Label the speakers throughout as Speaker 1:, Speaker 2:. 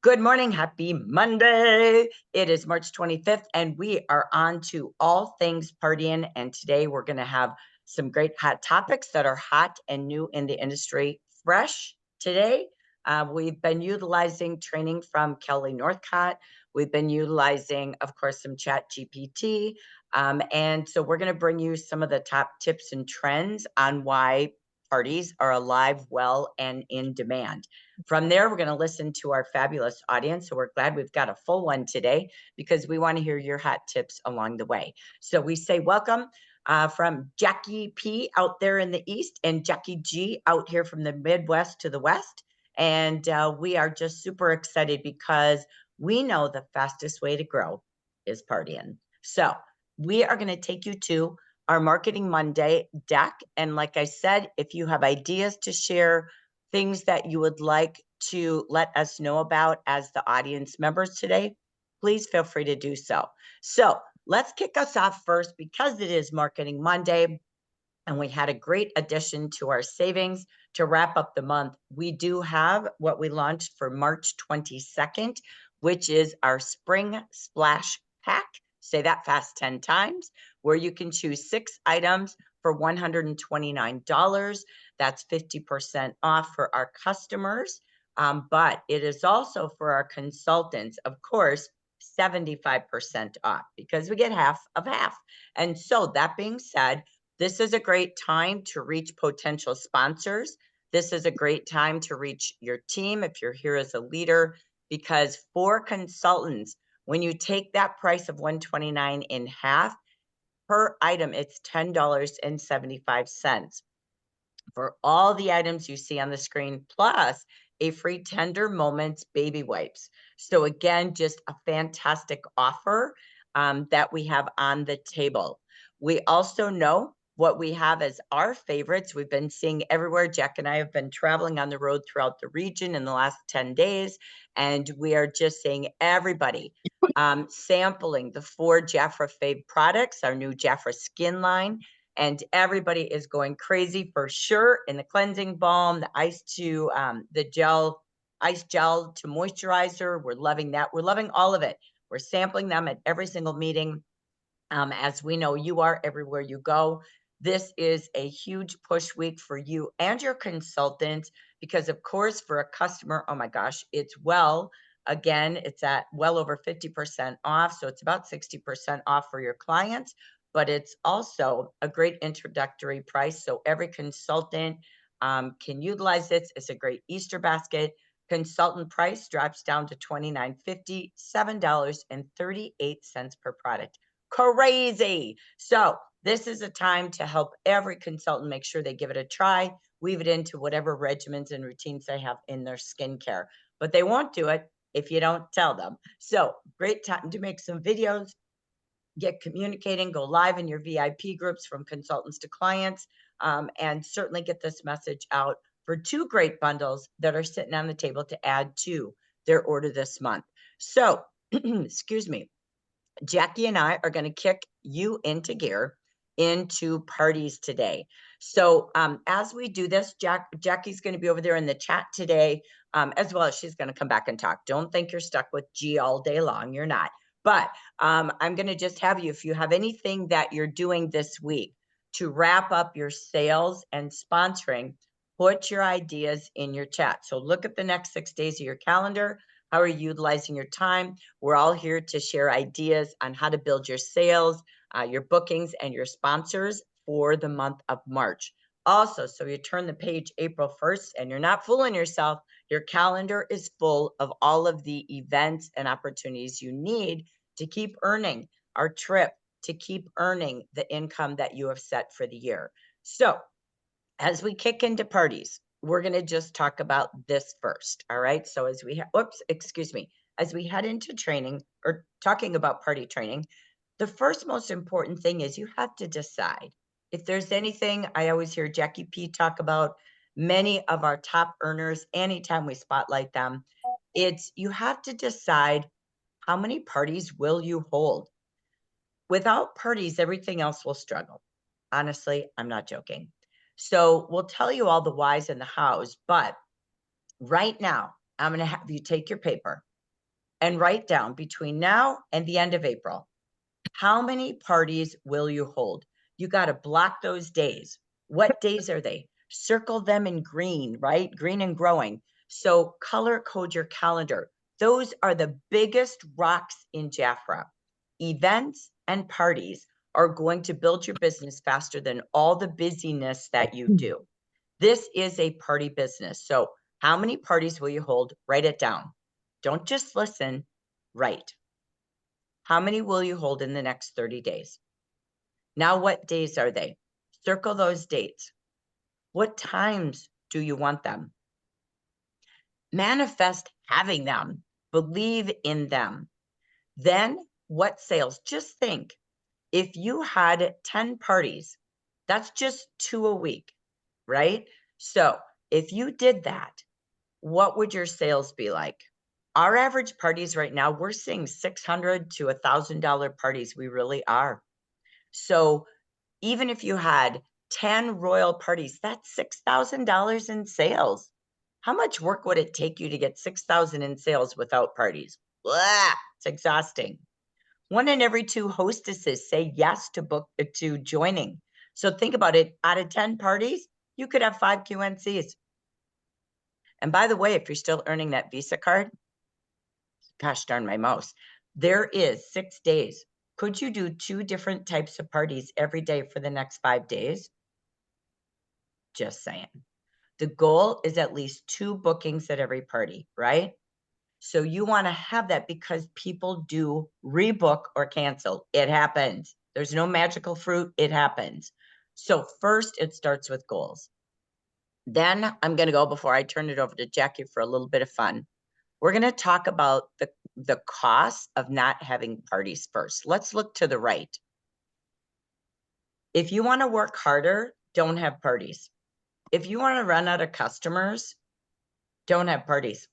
Speaker 1: Good morning. Happy Monday. It is March 25th, and we are on to all things partying. And today we're going to have some great hot topics that are hot and new in the industry. Fresh today, we've been utilizing training from Kelly Northcott. We've been utilizing, of course, some Chat GPT. And so we're going to bring you some of the top tips and trends on why parties are alive, well, and in demand. From there, we're going to listen to our fabulous audience. So we're glad we've got a full one today because we want to hear your hot tips along the way. So we say welcome from Jackie P out there in the East and Jackie G out here from the Midwest to the West. And we are just super excited because we know the fastest way to grow is partying. So we are going to take you to our Marketing Monday deck. And like I said, if you have ideas to share, things that you would like to let us know about as the audience members today, please feel free to do so. So let's kick us off first because it is Marketing Monday and we had a great addition to our savings to wrap up the month. We do have what we launched for March 22nd, which is our Spring Splash Pack. Say that fast 10 times, where you can choose 6 items for $129. That's 50% off for our customers. But it is also for our consultants, of course, 75% off because we get half of half. And so that being said, this is a great time to reach potential sponsors. This is a great time to reach your team if you're here as a leader, because for consultants, when you take that price of $129 in half per item, it's $10.75 for all the items you see on the screen, plus a free Tender Moments baby wipes. So again, just a fantastic offer that we have on the table. We also know what we have as our favorites. We've been seeing everywhere. Jack and I have been traveling on the road throughout the region in the last 10 days, and we are just seeing everybody sampling the 4 JAFRA Fave products, our new JAFRA Skin line, and everybody is going crazy for sure in the cleansing balm, the ice to the gel, ice gel to moisturizer. We're loving that. We're loving all of it. We're sampling them at every single meeting. As we know, you are everywhere you go. This is a huge push week for you and your consultants because, of course, for a customer, oh my gosh, it's again, it's at well over 50% off. So it's about 60% off for your clients, but it's also a great introductory price. So every consultant can utilize this. It's a great Easter basket. Consultant price drops down to $29.50, $7.38 per product. Crazy. So this is a time to help every consultant make sure they give it a try, weave it into whatever regimens and routines they have in their skincare. But they won't do it if you don't tell them. So great time to make some videos, get communicating, go live in your VIP groups from consultants to clients, and certainly get this message out for 2 great bundles that are sitting on the table to add to their order this month. So, excuse me, Jackie and I are going to kick you into gear into parties today. So as we do this, Jackie's going to be over there in the chat today, as well as she's going to come back and talk. Don't think you're stuck with G all day long. You're not. But I'm going to just have you, if you have anything that you're doing this week to wrap up your sales and sponsoring, put your ideas in your chat. So look at the next 6 days of your calendar. How are you utilizing your time? We're all here to share ideas on how to build your sales, your bookings, and your sponsors for the month of March. Also, so you turn the page April 1st and you're not fooling yourself, your calendar is full of all of the events and opportunities you need to keep earning our trip, to keep earning the income that you have set for the year. So as we kick into parties, we're going to just talk about this first. All right. So as we, as we head into training or talking about party training, the first most important thing is you have to decide if there's anything. I always hear Jackie P talk about many of our top earners. Anytime we spotlight them, it's you have to decide how many parties will you hold. Without parties, everything else will struggle. Honestly, I'm not joking. So we'll tell you all the whys and the hows, but right now, I'm going to have you take your paper and write down between now and the end of April, how many parties will you hold? You got to block those days. What days are they? Circle them in green, right? Green and growing. So color code your calendar. Those are the biggest rocks in JAFRA. Events and parties are going to build your business faster than all the busyness that you do. This is a party business. So how many parties will you hold? Write it down. Don't just listen, write. How many will you hold in the next 30 days? Now, what days are they? Circle those dates. What times do you want them? Manifest having them. Believe in them. Then, what sales? Just think, if you had 10 parties, that's just 2 a week, right? So, if you did that, what would your sales be like? Our average parties right now, we're seeing $600 to $1,000 parties. We really are. So even if you had 10 royal parties, that's $6,000 in sales. How much work would it take you to get 6,000 in sales without parties? Blah, it's exhausting. 1 in every 2 hostesses say yes to joining. So think about it. Out of 10 parties, you could have 5 QNCs. And by the way, if you're still earning that Visa card, gosh darn my mouse, there is 6 days. Could you do 2 different types of parties every day for the next 5 days? Just saying. The goal is at least 2 bookings at every party, right? So you want to have that because people do rebook or cancel. It happens. There's no magical fruit. It happens. So first, it starts with goals. Then I'm going to go, before I turn it over to Jackie for a little bit of fun, we're going to talk about the cost of not having parties first. Let's look to the right. If you want to work harder, don't have parties. If you want to run out of customers, don't have parties.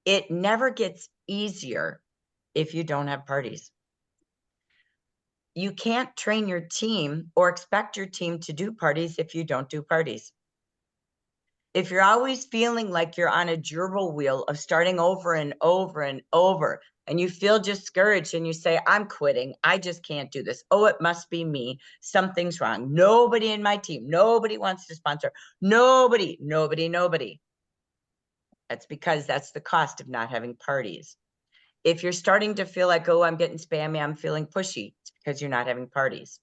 Speaker 1: It never gets easier if you don't have parties. You can't train your team or expect your team to do parties if you don't do parties. If you're always feeling like you're on a gerbil wheel of starting over and over and over, and you feel discouraged and you say, I'm quitting, I just can't do this. Oh, it must be me. Something's wrong. Nobody in my team, nobody wants to sponsor. Nobody. That's because that's the cost of not having parties. If you're starting to feel like, oh, I'm getting spammy, I'm feeling pushy, it's because you're not having parties.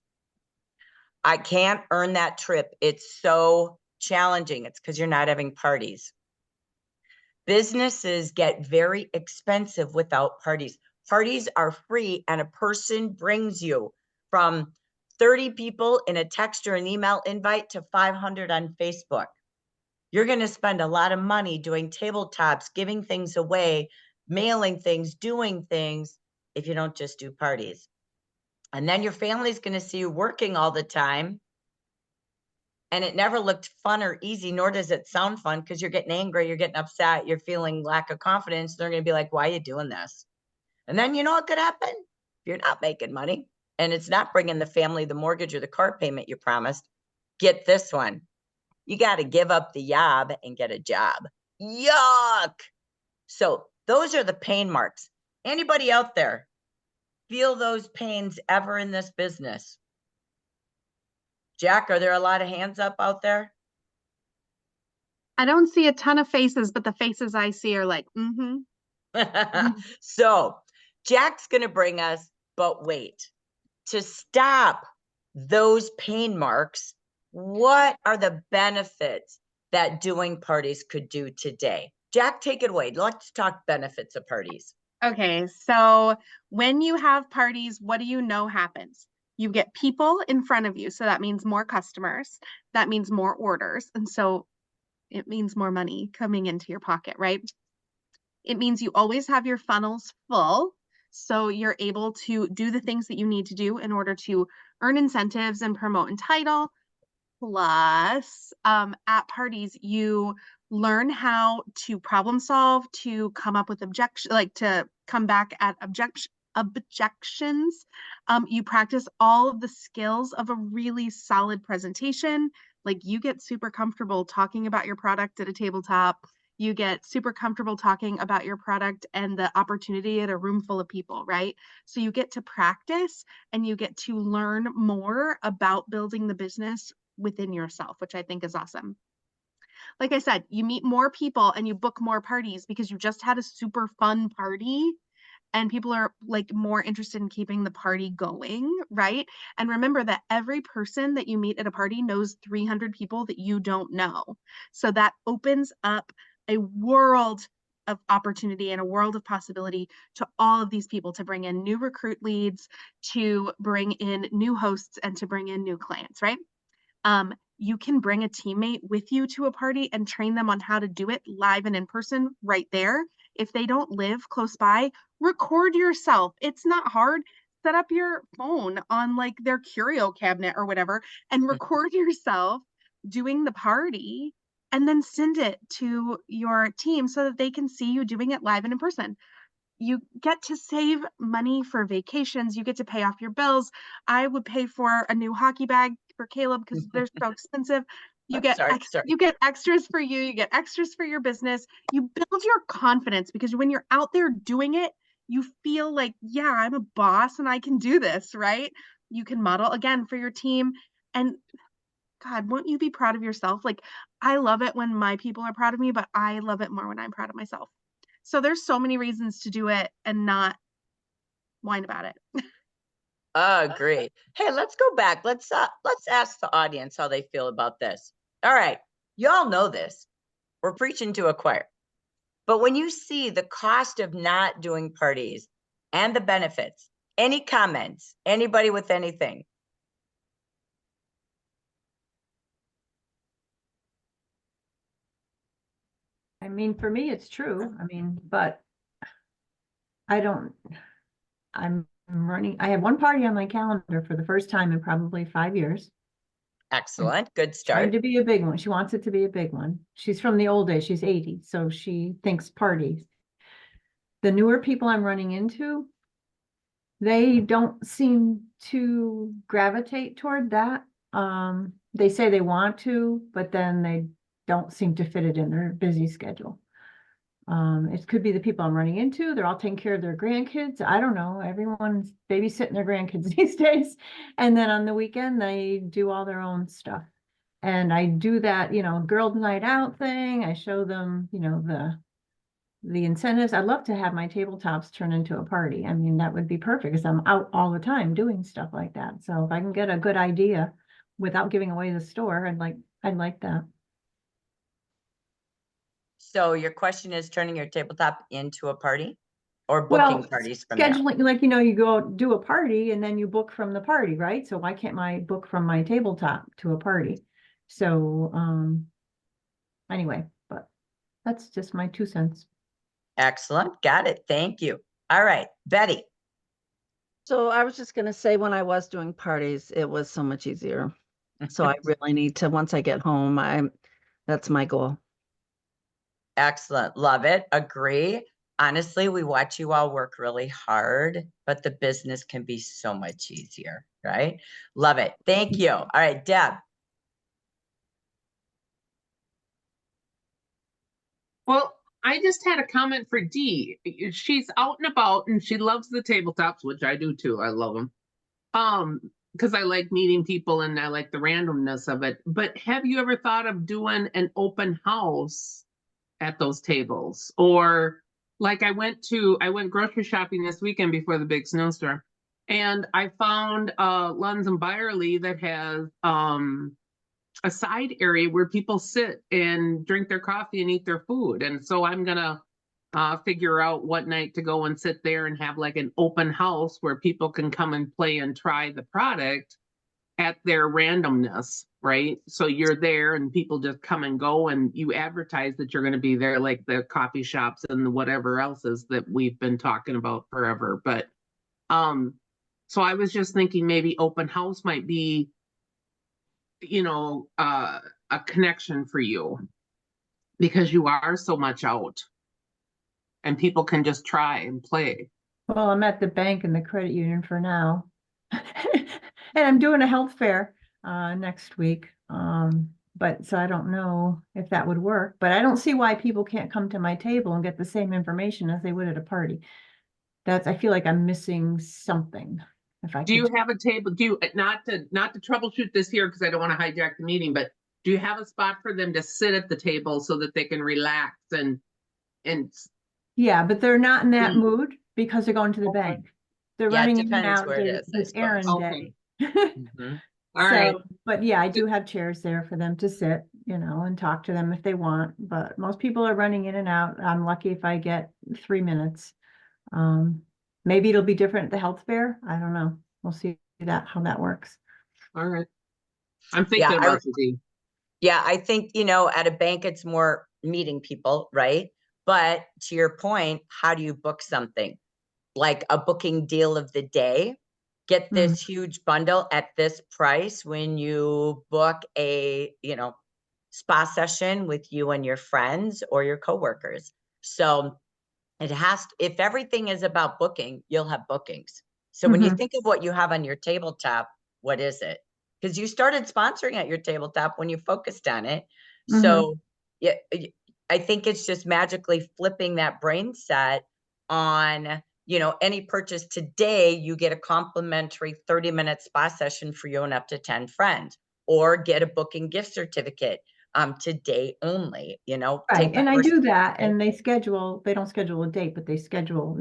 Speaker 1: I can't earn that trip. It's so challenging. It's because you're not having parties. Businesses get very expensive without parties. Parties are free, and a person brings you from 30 people in a text or an email invite to 500 on Facebook. You're going to spend a lot of money doing tabletops, giving things away, mailing things, doing things, if you don't just do parties. And then your family's going to see you working all the time. And it never looked fun or easy, nor does it sound fun, because you're getting angry, you're getting upset, you're feeling lack of confidence. They're going to be like, why are you doing this? And then you know what could happen? If you're not making money and it's not bringing the family the mortgage or the car payment you promised, get this one. You got to give up the job and get a job. Yuck. So those are the pain marks. Anybody out there feel those pains ever in this business? Jack, are there a lot of hands up out there?
Speaker 2: I don't see a ton of faces, but the faces I see are like,
Speaker 1: So Jack's going to bring us, but wait, to stop those pain marks, what are the benefits that doing parties could do today? Jack, take it away. Let's talk benefits of parties.
Speaker 2: Okay, so when you have parties, what do you know happens? You get people in front of you. So that means more customers. That means more orders. And so it means more money coming into your pocket, right? It means you always have your funnels full. So you're able to do the things that you need to do in order to earn incentives and promote and title. Plus, at parties, you learn how to problem solve, to come up with objection, like to come back at objections. You practice all of the skills of a really solid presentation. Like you get super comfortable talking about your product at a tabletop. You get super comfortable talking about your product and the opportunity at a room full of people, right? So you get to practice and you get to learn more about building the business within yourself, which I think is awesome. Like I said, you meet more people and you book more parties because you just had a super fun party and people are like more interested in keeping the party going, right? And remember that every person that you meet at a party knows 300 people that you don't know. So that opens up a world of opportunity and a world of possibility to all of these people to bring in new recruit leads, to bring in new hosts, and to bring in new clients, right? You can bring a teammate with you to a party and train them on how to do it live and in person right there. If they don't live close by, record yourself. It's not hard. Set up your phone on like their curio cabinet or whatever and record yourself doing the party and then send it to your team so that they can see you doing it live and in person. You get to save money for vacations. You get to pay off your bills. I would pay for a new hockey bag for Caleb because they're so expensive. You get
Speaker 1: Sorry.
Speaker 2: you get extras for you. You get extras for your business. You build your confidence because when you're out there doing it, you feel like, yeah, I'm a boss and I can do this, right? You can model again for your team. And God, won't you be proud of yourself? Like, I love it when my people are proud of me, but I love it more when I'm proud of myself. So there's so many reasons to do it and not whine about it.
Speaker 1: Agree. Hey, let's go back. Let's ask the audience how they feel about this. All right. Y'all know this. We're preaching to a choir. But when you see the cost of not doing parties and the benefits, any comments? Anybody with anything?
Speaker 3: I mean, for me, it's true. I mean, but I don't, I'm running, I have one party on my calendar for the first time in probably 5 years.
Speaker 1: Excellent. Good
Speaker 3: Trying
Speaker 1: start.
Speaker 3: to be a big one. She wants it to be a big one. She's from the old days. She's 80, so she thinks parties. The newer people I'm running into, they don't seem to gravitate toward that. They say they want to, but then they don't seem to fit it in their busy schedule. It could be the people I'm running into. They're all taking care of their grandkids. I don't know. Everyone's babysitting their grandkids these days. And then on the weekend, they do all their own stuff. And I do that, girls' night out thing. I show them, the incentives. I'd love to have my tabletops turn into a party. I mean, that would be perfect because I'm out all the time doing stuff like that. So if I can get a good idea without giving away the store, I'd like that.
Speaker 1: So your question is turning your tabletop into a party or booking parties from there?
Speaker 3: Scheduling, like, you go do a party and then you book from the party, right? So why can't I book from my tabletop to a party? So, anyway, but that's just my 2 cents.
Speaker 1: Excellent. Got it. Thank you. All right, Betty.
Speaker 4: So I was just going to say when I was doing parties, it was so much easier. So I really need to, once I get home, that's my goal.
Speaker 1: Excellent. Love it. Agree. Honestly, we watch you all work really hard, but the business can be so much easier, right? Love it. Thank you. All right, Deb.
Speaker 5: Well, I just had a comment for Dee. She's out and about and she loves the tabletops, which I do too. I love them. Because I like meeting people and I like the randomness of it. But have you ever thought of doing an open house at those tables? Or like I went grocery shopping this weekend before the big snowstorm, and I found Lunds and Byerly that has a side area where people sit and drink their coffee and eat their food. And so I'm gonna figure out what night to go and sit there and have like an open house where people can come and play and try the product at their randomness, right? So you're there and people just come and go and you advertise that you're going to be there, like the coffee shops and the whatever else is that we've been talking about forever. But so I was just thinking maybe open house might be, a connection for you because you are so much out and people can just try and play.
Speaker 3: Well, I'm at the bank and the credit union for now. And I'm doing a health fair next week. But so I don't know if that would work, but I don't see why people can't come to my table and get the same information as they would at a party. I feel like I'm missing something. If I
Speaker 5: Do you
Speaker 3: could,
Speaker 5: have a table? Do you, not to troubleshoot this here because I don't want to hijack the meeting, but do you have a spot for them to sit at the table so that they can relax and
Speaker 3: yeah, but they're not in that
Speaker 5: Mm.
Speaker 3: mood because they're going to the
Speaker 5: Okay.
Speaker 3: bank. They're
Speaker 1: Yeah, it
Speaker 3: running in and
Speaker 1: depends
Speaker 3: out.
Speaker 1: where it is, I
Speaker 3: It's errand
Speaker 1: suppose.
Speaker 3: day.
Speaker 1: Mhm.
Speaker 5: all right.
Speaker 3: So, but yeah, I do have chairs there for them to sit, and talk to them if they want, but most people are running in and out. I'm lucky if I get 3 minutes. Maybe it'll be different at the health fair. I don't know. We'll see how that works.
Speaker 5: All right. I'm
Speaker 1: Yeah,
Speaker 5: thinking about the
Speaker 1: Yeah, I think, at a bank, it's more meeting people, right? But to your point, how do you book something? Like a booking deal of the day, get this huge bundle at this price when you book a, spa session with you and your friends or your coworkers. So if everything is about booking, you'll have bookings. So when you think of what you have on your tabletop, what is it? Because you started sponsoring at your tabletop when you focused on it. So yeah, I think it's just magically flipping that brain set on, any purchase today, you get a complimentary 30-minute spa session for you and up to 10 friends, or get a booking gift certificate today only,
Speaker 3: Right,
Speaker 1: take the
Speaker 3: and I
Speaker 1: first
Speaker 3: do that,
Speaker 1: day.
Speaker 3: and they don't schedule a date, but they schedule,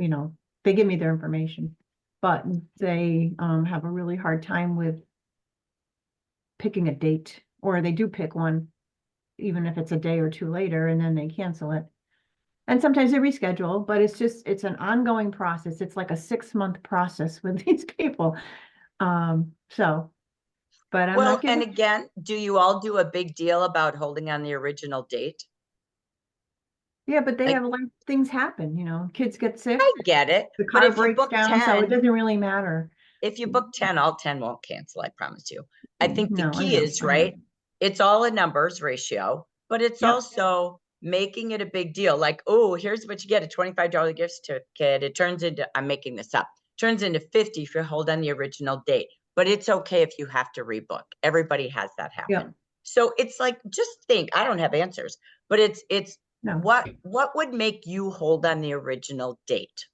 Speaker 3: they give me their information. But they have a really hard time with picking a date, or they do pick one, even if it's a day or two later, and then they cancel it. And sometimes they reschedule, but it's an ongoing process. It's like a 6-month process with these people. But I'm
Speaker 1: Well,
Speaker 3: not
Speaker 1: and
Speaker 3: giving,
Speaker 1: again, do you all do a big deal about holding on the original date?
Speaker 3: yeah, but they
Speaker 1: Like,
Speaker 3: have things happen, kids get sick,
Speaker 1: I get it,
Speaker 3: the
Speaker 1: but
Speaker 3: car breaks down, so it doesn't really matter.
Speaker 1: if you book 10, all 10 won't cancel, I promise you. I think the
Speaker 3: No, I
Speaker 1: key
Speaker 3: know,
Speaker 1: is,
Speaker 3: I know.
Speaker 1: right, it's all a numbers ratio, but it's
Speaker 3: Yep.
Speaker 1: also making it a big deal. Like, oh, here's what you get, a $25 gift certificate. It turns into, I'm making this up, turns into 50 if you hold on the original date. But it's okay if you have to rebook. Everybody has that happen.
Speaker 3: Yep.
Speaker 1: So it's like, just think, I don't have answers, but it's
Speaker 3: No.
Speaker 1: what would make you hold on the original date?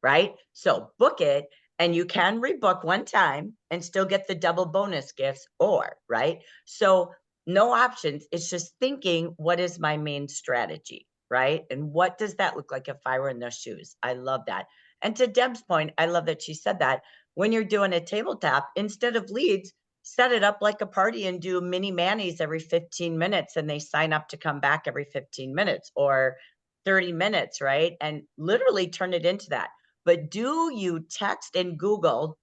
Speaker 1: Right? So book it, and you can rebook one time and still get the double bonus gifts, or, right? So no options. It's just thinking, what is my main strategy, right? And what does that look like if I were in those shoes? I love that. And to Deb's point, I love that she said that when you're doing a tabletop, instead of leads, set it up like a party and do mini manis every 15 minutes, and they sign up to come back every 15 minutes or 30 minutes, right? And literally turn it into that. But do you text and Google,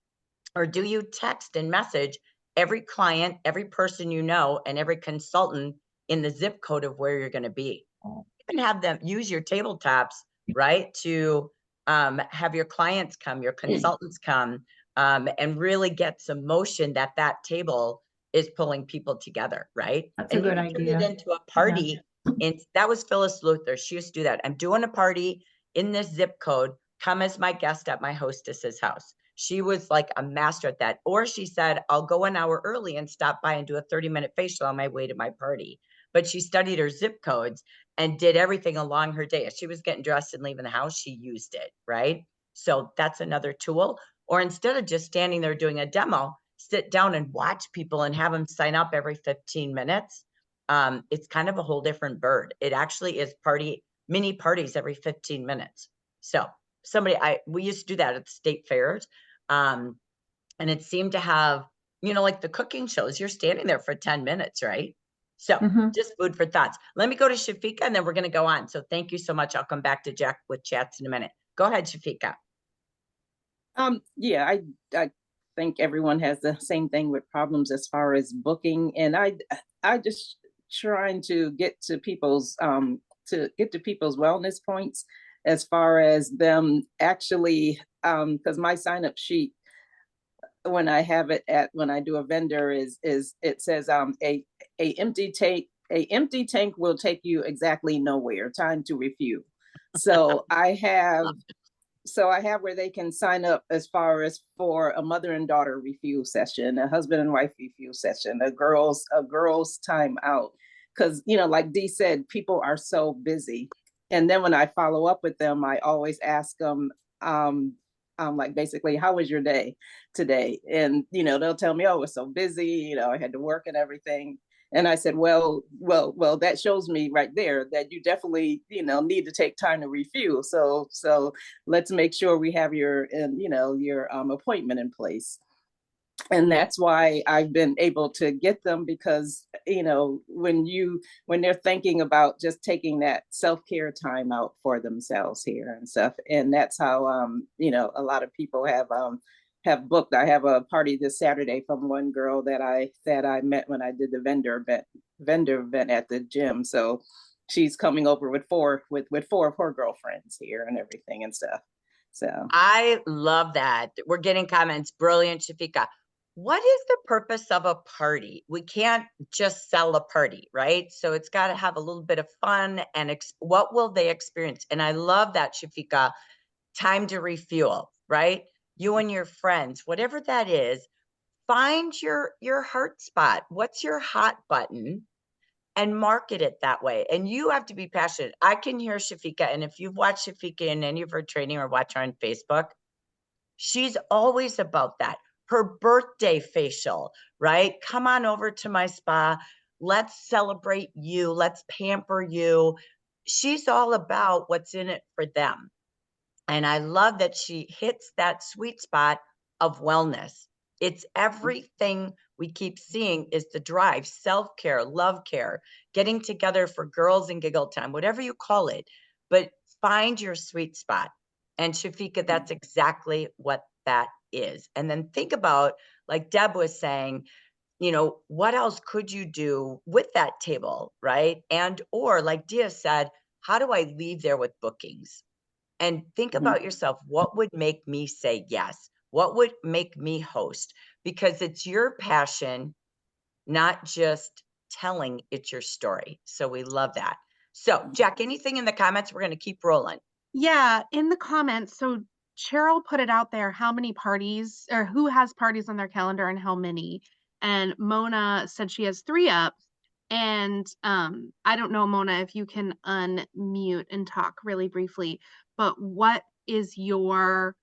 Speaker 1: or do you text and message every client, every person and every consultant in the zip code of where you're going to be? You can have them use your tabletops, right, to have your clients come, your consultants come, and really get some motion that table is pulling people together, right?
Speaker 3: That's a
Speaker 1: And you
Speaker 3: good
Speaker 1: can turn it
Speaker 3: idea.
Speaker 1: into a party. And that was Phyllis Luther. She used to do that. I'm doing a party in this zip code. Come as my guest at my hostess's house. She was like a master at that. Or she said, I'll go an hour early and stop by and do a 30-minute facial on my way to my party. But she studied her zip codes and did everything along her day. As she was getting dressed and leaving the house, she used it, right? So that's another tool. Or instead of just standing there doing a demo, sit down and watch people and have them sign up every 15 minutes. It's kind of a whole different bird. It actually is mini parties every 15 minutes. So we used to do that at the state fairs. And it seemed to have, like the cooking shows, you're standing there for 10 minutes, right? So just food for thoughts. Let me go to Shafika, and then we're going to go on. So thank you so much. I'll come back to Jack with chats in a minute. Go ahead, Shafika.
Speaker 6: Yeah, I think everyone has the same thing with problems as far as booking, and I just trying to get to people's wellness points as far as them actually, because my sign up sheet when I have it when I do a vendor is it says a empty tank will take you exactly nowhere, time to refuel. So I have so I have where they can sign up as far as for a mother and daughter refuel session, a husband and wife refuel session, a girls time out. Because, you know, like Dee said, people are so busy. And then when I follow up with them, I always ask them, like, basically, how was your day today? And, you know, they'll tell me, oh, it was so busy, you know, I had to work and everything. And I said, well, that shows me right there that you definitely, you know, need to take time to refuel. So let's make sure we have your, you know, your appointment in place. And that's why I've been able to get them, because, you know, when they're thinking about just taking that self-care time out for themselves here and stuff. And that's how, you know, a lot of people have booked. I have a party this Saturday from one girl that I met when I did the vendor event at the gym. So she's coming over with four of her girlfriends here and everything and stuff. So
Speaker 1: I love that. We're getting comments. Brilliant, Shafika. What is the purpose of a party? We can't just sell a party, right? So it's got to have a little bit of fun and what will they experience? And I love that, Shafika. Time to refuel, right? You and your friends, whatever that is, find your heart spot. What's your hot button? And market it that way. And you have to be passionate. I can hear Shafika, and if you've watched Shafika in any of her training or watch her on Facebook, she's always about that. Her birthday facial, right? Come on over to my spa. Let's celebrate you. Let's pamper you. She's all about what's in it for them. And I love that she hits that sweet spot of wellness. It's everything we keep seeing is the drive, self-care, love care, getting together for girls and giggle time, whatever you call it, but find your sweet spot. And Shafika, that's exactly what that is. And then think about, like Deb was saying, you know, what else could you do with that table, right? And, or like Dia said, how do I leave there with bookings? And think about yourself, what would make me say yes? What would make me host? Because it's your passion, not just telling, it's your story. So we love that. So Jack, anything in the comments? We're going to keep rolling.
Speaker 2: Yeah, in the comments. So Cheryl put it out there, how many parties or who has parties on their calendar and how many. And Mona said she has 3 up. And I don't know, Mona, if you can unmute and talk really briefly, but what is your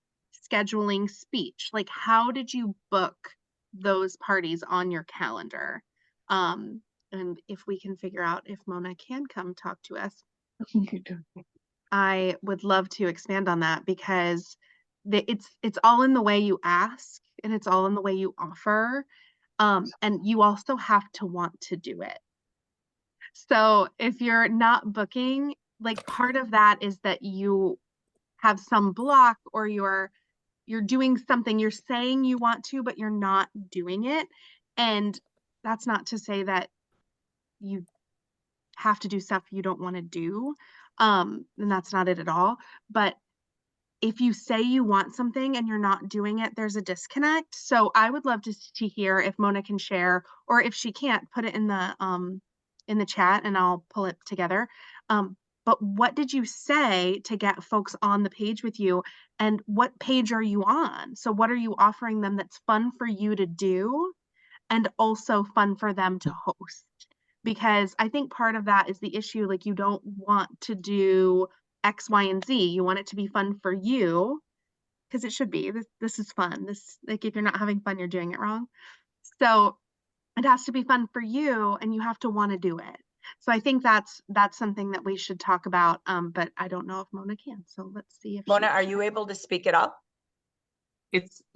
Speaker 2: scheduling speech? Like, how did you book those parties on your calendar? And if we can figure out if Mona can come talk to us. I would love to expand on that because it's all in the way you ask and it's all in the way you offer. And you also have to want to do it. So if you're not booking, like part of that is that you have some block or you're doing something, you're saying you want to, but you're not doing it. And that's not to say that you have to do stuff you don't want to do. And that's not it at all. But if you say you want something and you're not doing it, there's a disconnect. So I would love to hear if Mona can share, or if she can't, put it in the chat and I'll pull it together. But what did you say to get folks on the page with you, and what page are you on? So what are you offering them that's fun for you to do and also fun for them to host? Because I think part of that is the issue. Like, you don't want to do X, Y, and Z. You want it to be fun for you, because it should be. This is fun. This, like, if you're not having fun, you're doing it wrong. So it has to be fun for you, and you have to want to do it. So I think that's something that we should talk about. But I don't know if Mona can. So let's see if
Speaker 1: Mona, are you able to speak it up?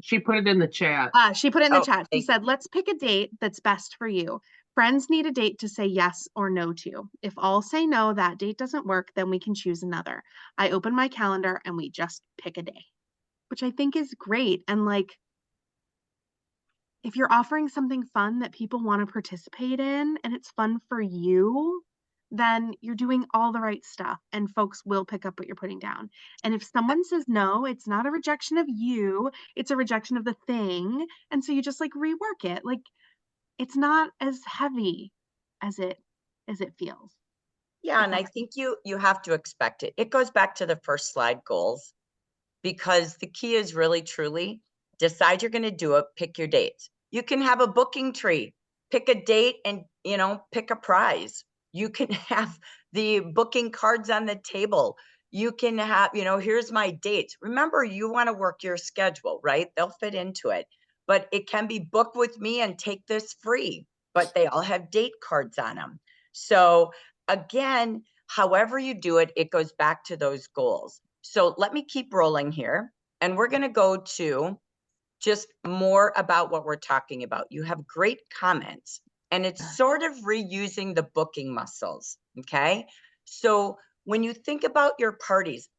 Speaker 5: She put it in the chat.
Speaker 2: She put it in the
Speaker 1: Oh,
Speaker 2: chat. She said, let's pick a date that's best for you. Friends need a date to say yes or no to. If all say no, that date doesn't work, then we can choose another. I open my calendar and we just pick a day, which I think is great. And like, if you're offering something fun that people want to participate in and it's fun for you, then you're doing all the right stuff and folks will pick up what you're putting down. And if someone says no, it's not a rejection of you, it's a rejection of the thing. And so you just like rework it. Like, it's not as heavy as it feels.
Speaker 1: Yeah, and I think you have to expect it. It goes back to the first slide, goals. because the key is really truly decide you're going to do it, pick your dates. You can have a booking tree, pick a date and, pick a prize. You can have the booking cards on the table. You can have, here's my dates. Remember, you want to work your schedule, right? They'll fit into it, but it can be book with me and take this free, but they all have date cards on them. So again, however you do it, it goes back to those goals. So let me keep rolling here, and we're going to go to just more about what we're talking about. You have great comments, and it's sort of reusing the booking muscles. Okay. So when you think about your parties,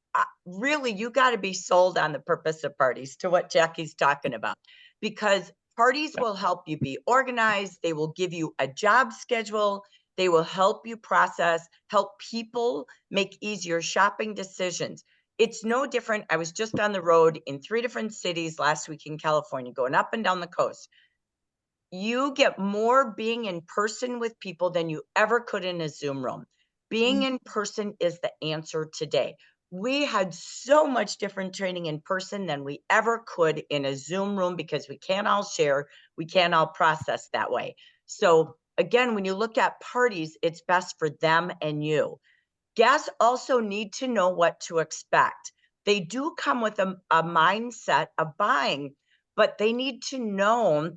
Speaker 1: really, you got to be sold on the purpose of parties, to what Jackie's talking about, because parties will help you be organized. They will give you a job schedule. They will help you process, help people make easier shopping decisions. It's no different. I was just on the road in 3 different cities last week in California, going up and down the coast. You get more being in person with people than you ever could in a Zoom room. Being in person is the answer today. We had so much different training in person than we ever could in a Zoom room because we can't all share, we can't all process that way. So again, when you look at parties, it's best for them and you. Guests also need to know what to expect. They do come with a mindset of buying, but they need to know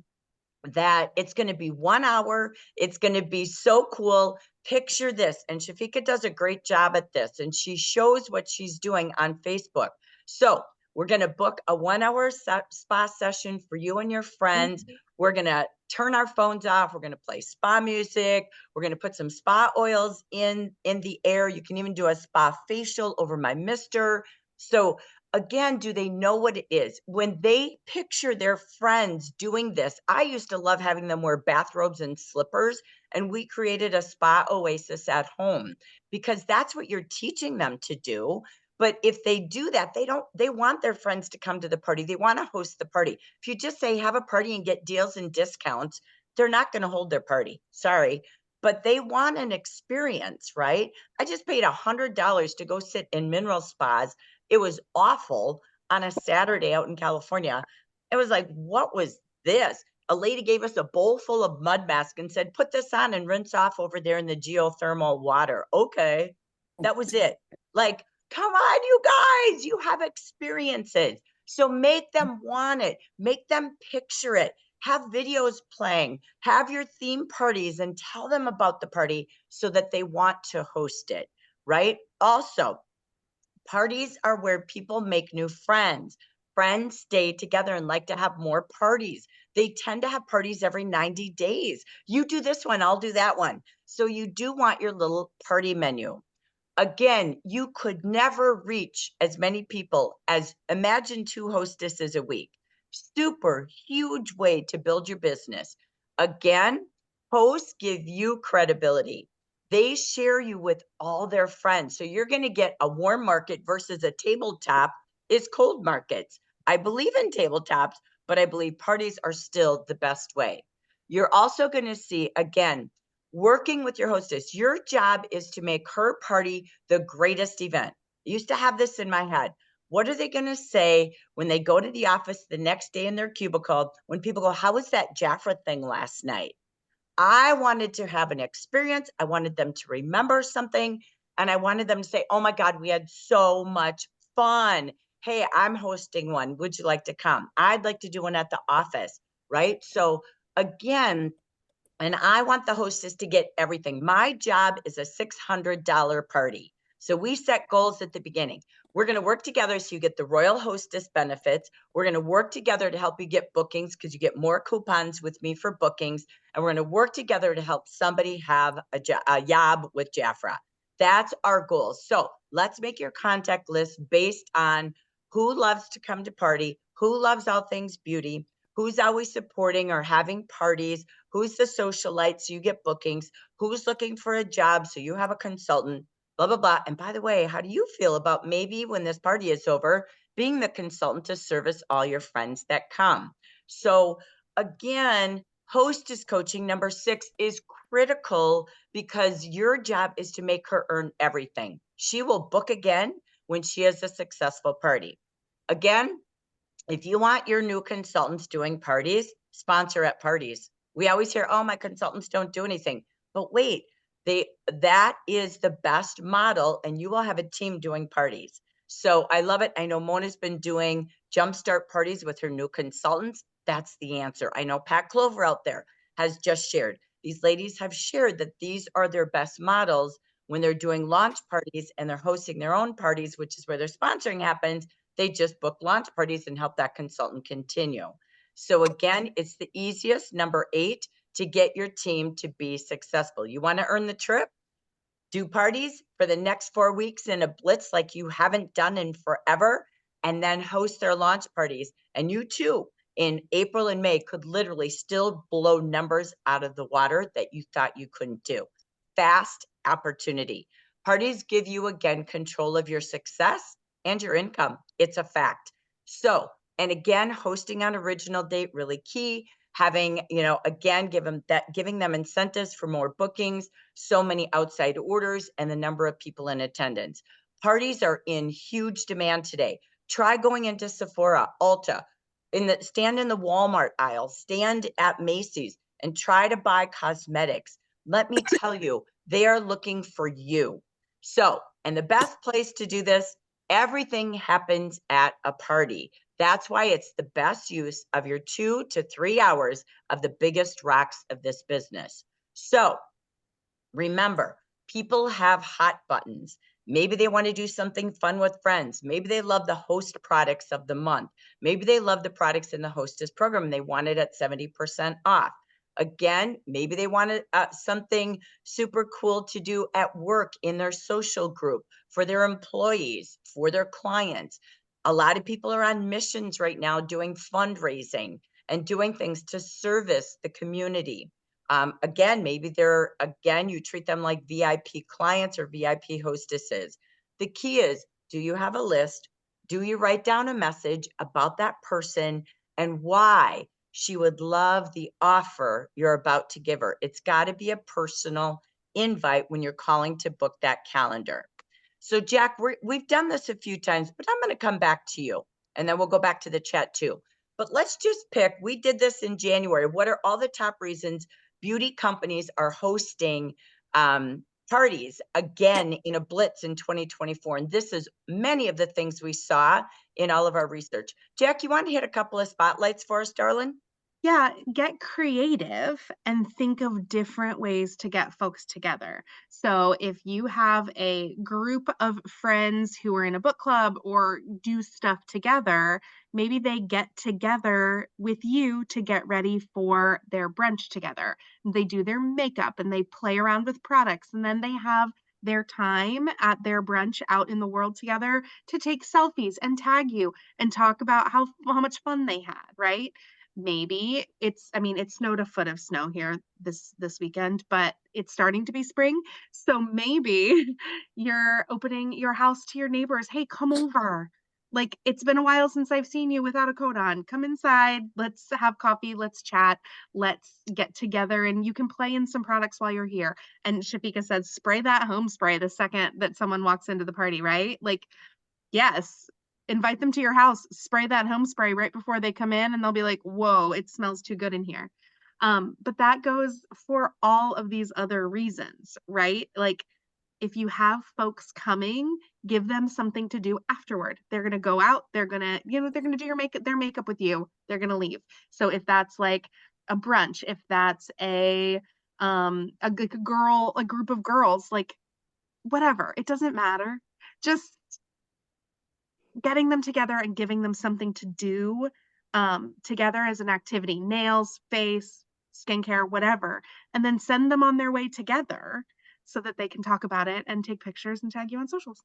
Speaker 1: that it's going to be 1 hour. It's going to be so cool. Picture this. And Shafika does a great job at this, and she shows what she's doing on Facebook. So we're going to book a 1 hour spa session for you and your friends. We're going to turn our phones off. We're going to play spa music. We're going to put some spa oils in the air. You can even do a spa facial over my mister. So again, do they know what it is? When they picture their friends doing this, I used to love having them wear bathrobes and slippers, and we created a spa oasis at home because that's what you're teaching them to do. But if they do that, they want their friends to come to the party. They want to host the party. If you just say have a party and get deals and discounts, they're not going to hold their party. Sorry. But they want an experience, right? I just paid $100 to go sit in mineral spas. It was awful on a Saturday out in California. It was like, what was this? A lady gave us a bowl full of mud mask and said, put this on and rinse off over there in the geothermal water. Okay. That was it. Like, come on, you guys, you have experiences. So make them want it, make them picture it, have videos playing, have your theme parties and tell them about the party so that they want to host it, right? Also, parties are where people make new friends. Friends stay together and like to have more parties. They tend to have parties every 90 days. You do this one, I'll do that one. So you do want your little party menu. Again, you could never reach as many people as imagine 2 hostesses a week. Super huge way to build your business. Again, hosts give you credibility. They share you with all their friends. So you're going to get a warm market versus a tabletop is cold markets. I believe in tabletops, but I believe parties are still the best way. You're also going to see, again, working with your hostess. Your job is to make her party the greatest event. I used to have this in my head. What are they going to say when they go to the office the next day in their cubicle when people go, how was that JAFRA thing last night? I wanted to have an experience. I wanted them to remember something. And I wanted them to say, oh my God, we had so much fun. Hey, I'm hosting one. Would you like to come? I'd like to do one at the office, right? So again, and I want the hostess to get everything. My job is a $600 party. So we set goals at the beginning. We're going to work together so you get the Royal Hostess benefits. We're going to work together to help you get bookings because you get more coupons with me for bookings. And we're going to work together to help somebody have a job with JAFRA. That's our goal. So let's make your contact list based on who loves to come to party, who loves all things beauty, who's always supporting or having parties, who's the socialite so you get bookings, who's looking for a job so you have a consultant, blah, blah, blah. And by the way, how do you feel about maybe when this party is over, being the consultant to service all your friends that come? So again, hostess coaching number 6 is critical because your job is to make her earn everything. She will book again when she has a successful party. again, if you want your new consultants doing parties, sponsor at parties. We always hear, oh, my consultants don't do anything. But wait, that is the best model, and you will have a team doing parties. So I love it. I know Mona's been doing jumpstart parties with her new consultants. That's the answer. I know Pat Clover out there has just shared. These ladies have shared that these are their best models when they're doing launch parties and they're hosting their own parties, which is where their sponsoring happens. They just book launch parties and help that consultant continue. So again, it's the easiest, number 8, to get your team to be successful. You want to earn the trip? Do parties for the next 4 weeks in a blitz like you haven't done in forever, and then host their launch parties. And you too, in April and May, could literally still blow numbers out of the water that you thought you couldn't do. Fast opportunity. Parties give you, again, control of your success and your income. It's a fact. So, and again, hosting on original date, really key. Having, again, giving them incentives for more bookings, so many outside orders, and the number of people in attendance. Parties are in huge demand today. Try going into Sephora, Ulta, stand in the Walmart aisle, stand at Macy's, and try to buy cosmetics. Let me tell you, they are looking for you. So, and the best place to do this, everything happens at a party. That's why it's the best use of your 2 to 3 hours of the biggest rocks of this business. So remember, people have hot buttons. Maybe they want to do something fun with friends. Maybe they love the host products of the month. Maybe they love the products in the hostess program and they want it at 70% off. Again, maybe they wanted something super cool to do at work in their social group for their employees, for their clients. A lot of people are on missions right now doing fundraising and doing things to service the community. Again, maybe you treat them like VIP clients or VIP hostesses. The key is, do you have a list? Do you write down a message about that person and why she would love the offer you're about to give her? It's got to be a personal invite when you're calling to book that calendar. So Jack, we've done this a few times, but I'm going to come back to you and then we'll go back to the chat too. But let's just pick, we did this in January. What are all the top reasons beauty companies are hosting parties again in a blitz in 2024? And this is many of the things we saw in all of our research. Jack, you want to hit a couple of spotlights for us, darling?
Speaker 2: Yeah, get creative and think of different ways to get folks together. So if you have a group of friends who are in a book club or do stuff together, maybe they get together with you to get ready for their brunch together. They do their makeup and they play around with products, and then they have their time at their brunch out in the world together to take selfies and tag you and talk about how much fun they had, right? Maybe it snowed a foot of snow here this weekend, but it's starting to be spring. So maybe you're opening your house to your neighbors. Hey, come over. Like, it's been a while since I've seen you without a coat on. Come inside. Let's have coffee. Let's chat. Let's get together, and you can play in some products while you're here. And Shafika said, spray that home spray the second that someone walks into the party, right? Like, yes, invite them to your house, spray that home spray right before they come in, and they'll be like, whoa, it smells too good in here. But that goes for all of these other reasons, right? Like, if you have folks coming, give them something to do afterward. They're going to go out, they're going to do their makeup with you, they're going to leave. So if that's like a brunch, if that's a group of girls, like, whatever, it doesn't matter. Just getting them together and giving them something to do together as an activity, nails, face, skincare, whatever, and then send them on their way together so that they can talk about it and take pictures and tag you on socials.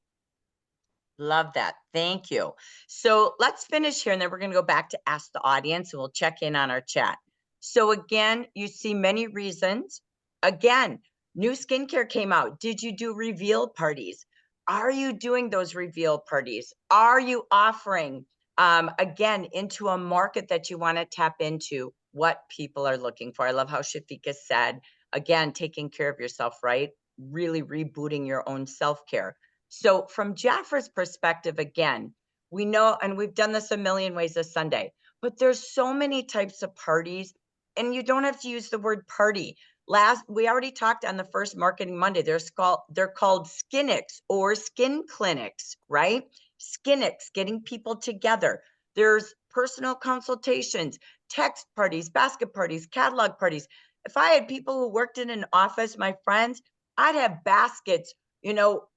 Speaker 1: Love that. Thank you. So let's finish here and then we're going to go back to ask the audience and we'll check in on our chat. So again, you see many reasons. Again, new skincare came out. Did you do reveal parties? Are you doing those reveal parties? Are you offering, again, into a market that you want to tap into, what people are looking for? I love how Shafika said, again, taking care of yourself, right? Really rebooting your own self-care. So from JAFRA's perspective, again, We know, and we've done this a million ways this Sunday, but there's so many types of parties, and you don't have to use the word party. We already talked on the first Marketing Monday, they're called skinics or skin clinics, right? Skinics, getting people together. There's personal consultations, text parties, basket parties, catalog parties. If I had people who worked in an office, my friends, I'd have baskets,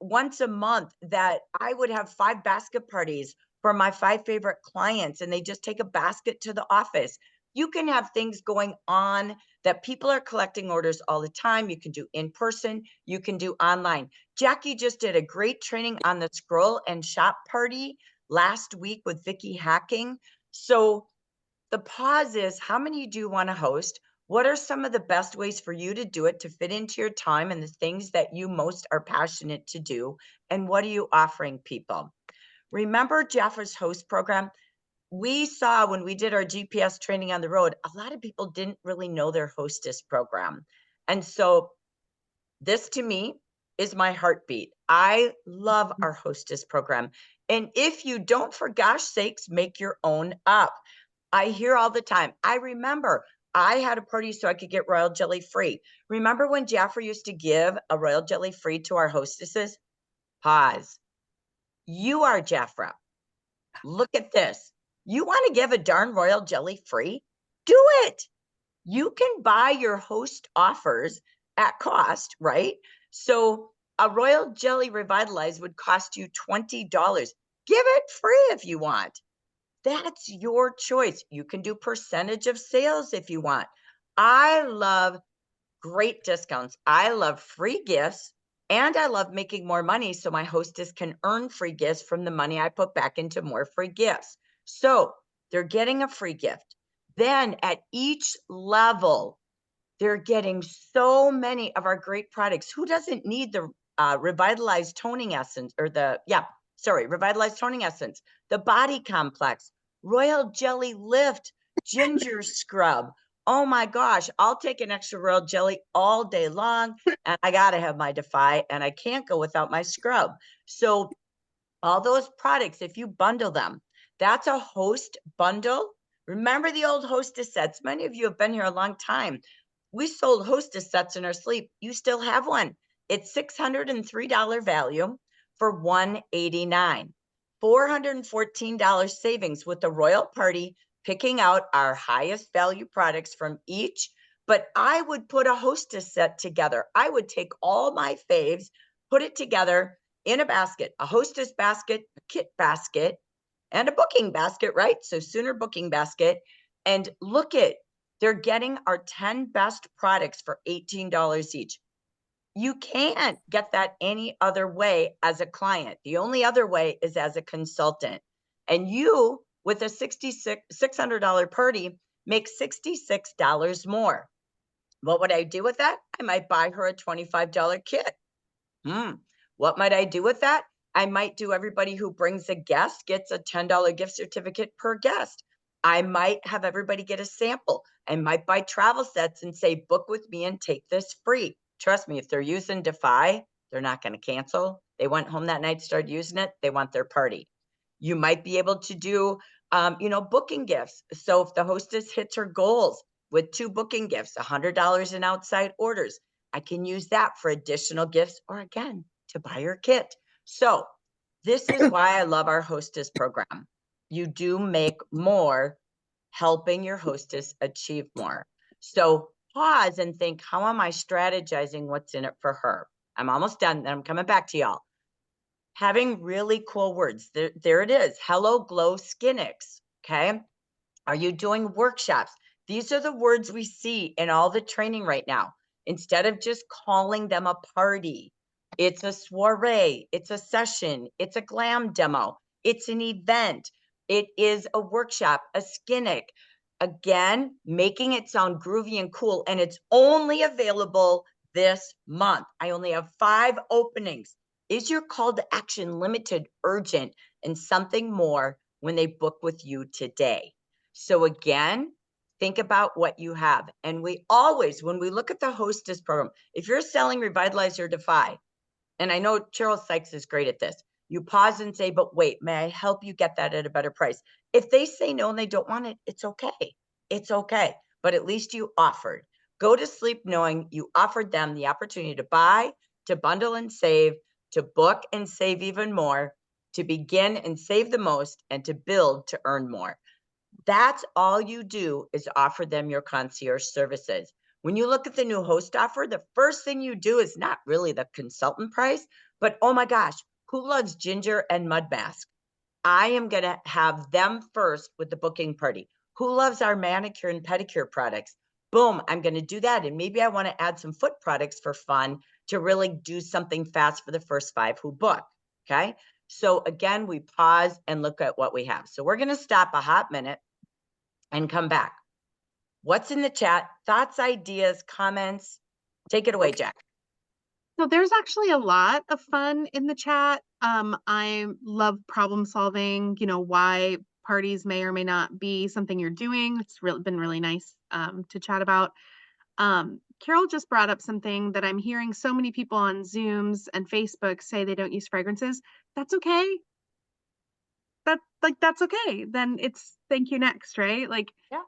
Speaker 1: once a month, that I would have 5 basket parties for my 5 favorite clients, and they just take a basket to the office. You can have things going on that people are collecting orders all the time. You can do in person, you can do online. Jackie just did a great training on the scroll and shop party last week with Vicky Hacking. So the pause is, how many do you want to host? What are some of the best ways for you to do it to fit into your time and the things that you most are passionate to do? And what are you offering people? Remember JAFRA's host program? We saw when we did our GPS training on the road, a lot of people didn't really know their hostess program. And so this to me is my heartbeat. I love our hostess program. And if you don't, for gosh sakes, make your own up. I hear all the time. I remember I had a party so I could get royal jelly free. Remember when JAFRA used to give a royal jelly free to our hostesses? Pause. You are JAFRA. Look at this. You want to give a darn royal jelly free? Do it. You can buy your host offers at cost, right? So a royal jelly revitalized would cost you $20. Give it free if you want. That's your choice. You can do percentage of sales if you want. I love great discounts. I love free gifts, and I love making more money so my hostess can earn free gifts from the money I put back into more free gifts. So they're getting a free gift. Then at each level, they're getting so many of our great products. Who doesn't need the revitalized toning essence revitalized toning essence, the body complex, royal jelly lift, ginger scrub. Oh my gosh, I'll take an extra royal jelly all day long, and I got to have my Defy, and I can't go without my scrub. So all those products, if you bundle them, that's a host bundle. Remember the old hostess sets? Many of you have been here a long time. We sold hostess sets in our sleep. You still have one. It's $603 value for $189. $414 savings with the royal party, picking out our highest value products from each. But I would put a hostess set together. I would take all my faves, put it together in a basket, a hostess basket, a kit basket, and a booking basket, right? So Sooner booking basket. And look at, they're getting our 10 best products for $18 each. You can't get that any other way as a client. The only other way is as a consultant. And you, with a $600 party, make $66 more. What would I do with that? I might buy her a $25 kit. What might I do with that? I might do everybody who brings a guest gets a $10 gift certificate per guest. I might have everybody get a sample. I might buy travel sets and say, book with me and take this free. Trust me, if they're using Defy, they're not going to cancel. They went home that night, started using it. They want their party. You might be able to do, booking gifts. So if the hostess hits her goals with 2 booking gifts, $100 in outside orders, I can use that for additional gifts, or again, to buy your kit. So this is why I love our hostess program. You do make more helping your hostess achieve more. So pause and think, how am I strategizing what's in it for her? I'm almost done, and I'm coming back to y'all. Having really cool words. There it is. Hello, Glow Skinix. Okay. Are you doing workshops? These are the words we see in all the training right now. Instead of just calling them a party, it's a soiree, it's a session, it's a glam demo, it's an event, it is a workshop, a skinnick. Again, making it sound groovy and cool, and it's only available this month. I only have 5 openings. Is your call to action limited, urgent, and something more when they book with you today? So again, think about what you have. And we always, when we look at the hostess program, if you're selling Revitalize or Defy, and I know Cheryl Sykes is great at this, you pause and say, but wait, may I help you get that at a better price? If they say no and they don't want it, it's okay. It's okay. But at least you offered. Go to sleep knowing you offered them the opportunity to buy, to bundle and save, to book and save even more, to begin and save the most, and to build to earn more. That's all you do is offer them your concierge services. When you look at the new host offer, the first thing you do is not really the consultant price, but oh my gosh, who loves ginger and mud mask? I am going to have them first with the booking party. Who loves our manicure and pedicure products? Boom, I'm going to do that. And maybe I want to add some foot products for fun to really do something fast for the first 5 who book. Okay. So again, we pause and look at what we have. So we're going to stop a hot minute and come back. What's in the chat? Thoughts, ideas, comments? Take it away, Jack.
Speaker 2: So there's actually a lot of fun in the chat. I love problem solving, why parties may or may not be something you're doing. It's been really nice to chat about. Carol just brought up something that I'm hearing so many people on Zooms and Facebook say they don't use fragrances. That's okay. That's okay. Then it's thank you next, right? Like,
Speaker 1: yeah,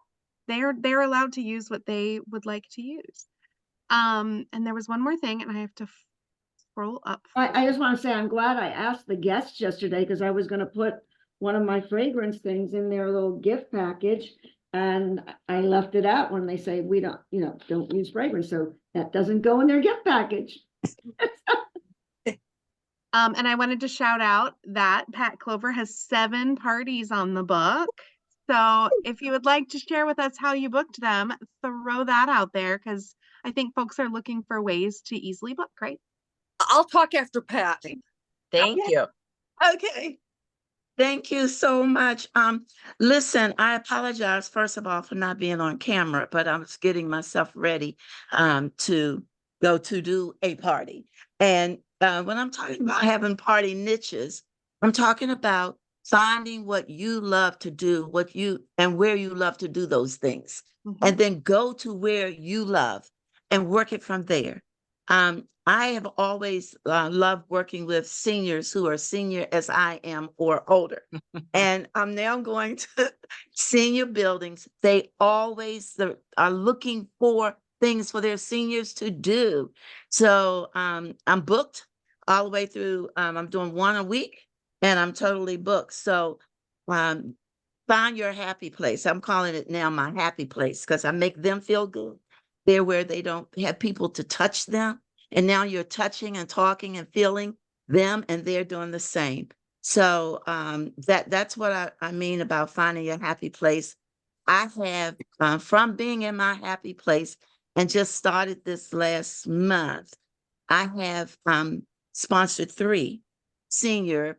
Speaker 2: they're allowed to use what they would like to use. And there was one more thing, and I have to scroll up.
Speaker 7: I just want to say I'm glad I asked the guests yesterday because I was going to put one of my fragrance things in their little gift package, and I left it out when they say we don't use fragrance, so that doesn't go in their gift package.
Speaker 2: And I wanted to shout out that Pat Clover has 7 parties on the book. So if you would like to share with us how you booked them, throw that out there, because I think folks are looking for ways to easily book, right?
Speaker 8: I'll talk after Pat.
Speaker 1: Thank you.
Speaker 8: Okay. Thank you so much. Listen, I apologize, first of all, for not being on camera, but I was getting myself ready to go to do a party. And when I'm talking about having party niches, I'm talking about finding what you love to do, and where you love to do those things, and then go to where you love and work it from there. I have always loved working with seniors who are senior as I am or older. And I'm now going to senior buildings. They always are looking for things for their seniors to do. So I'm booked all the way through. I'm doing 1 a week and I'm totally booked. So find your happy place. I'm calling it now my happy place because I make them feel good. They're where they don't have people to touch them. And now you're touching and talking and feeling them, and they're doing the same. So that's what I mean about finding your happy place. I have, from being in my happy place and just started this last month, I have sponsored 3 senior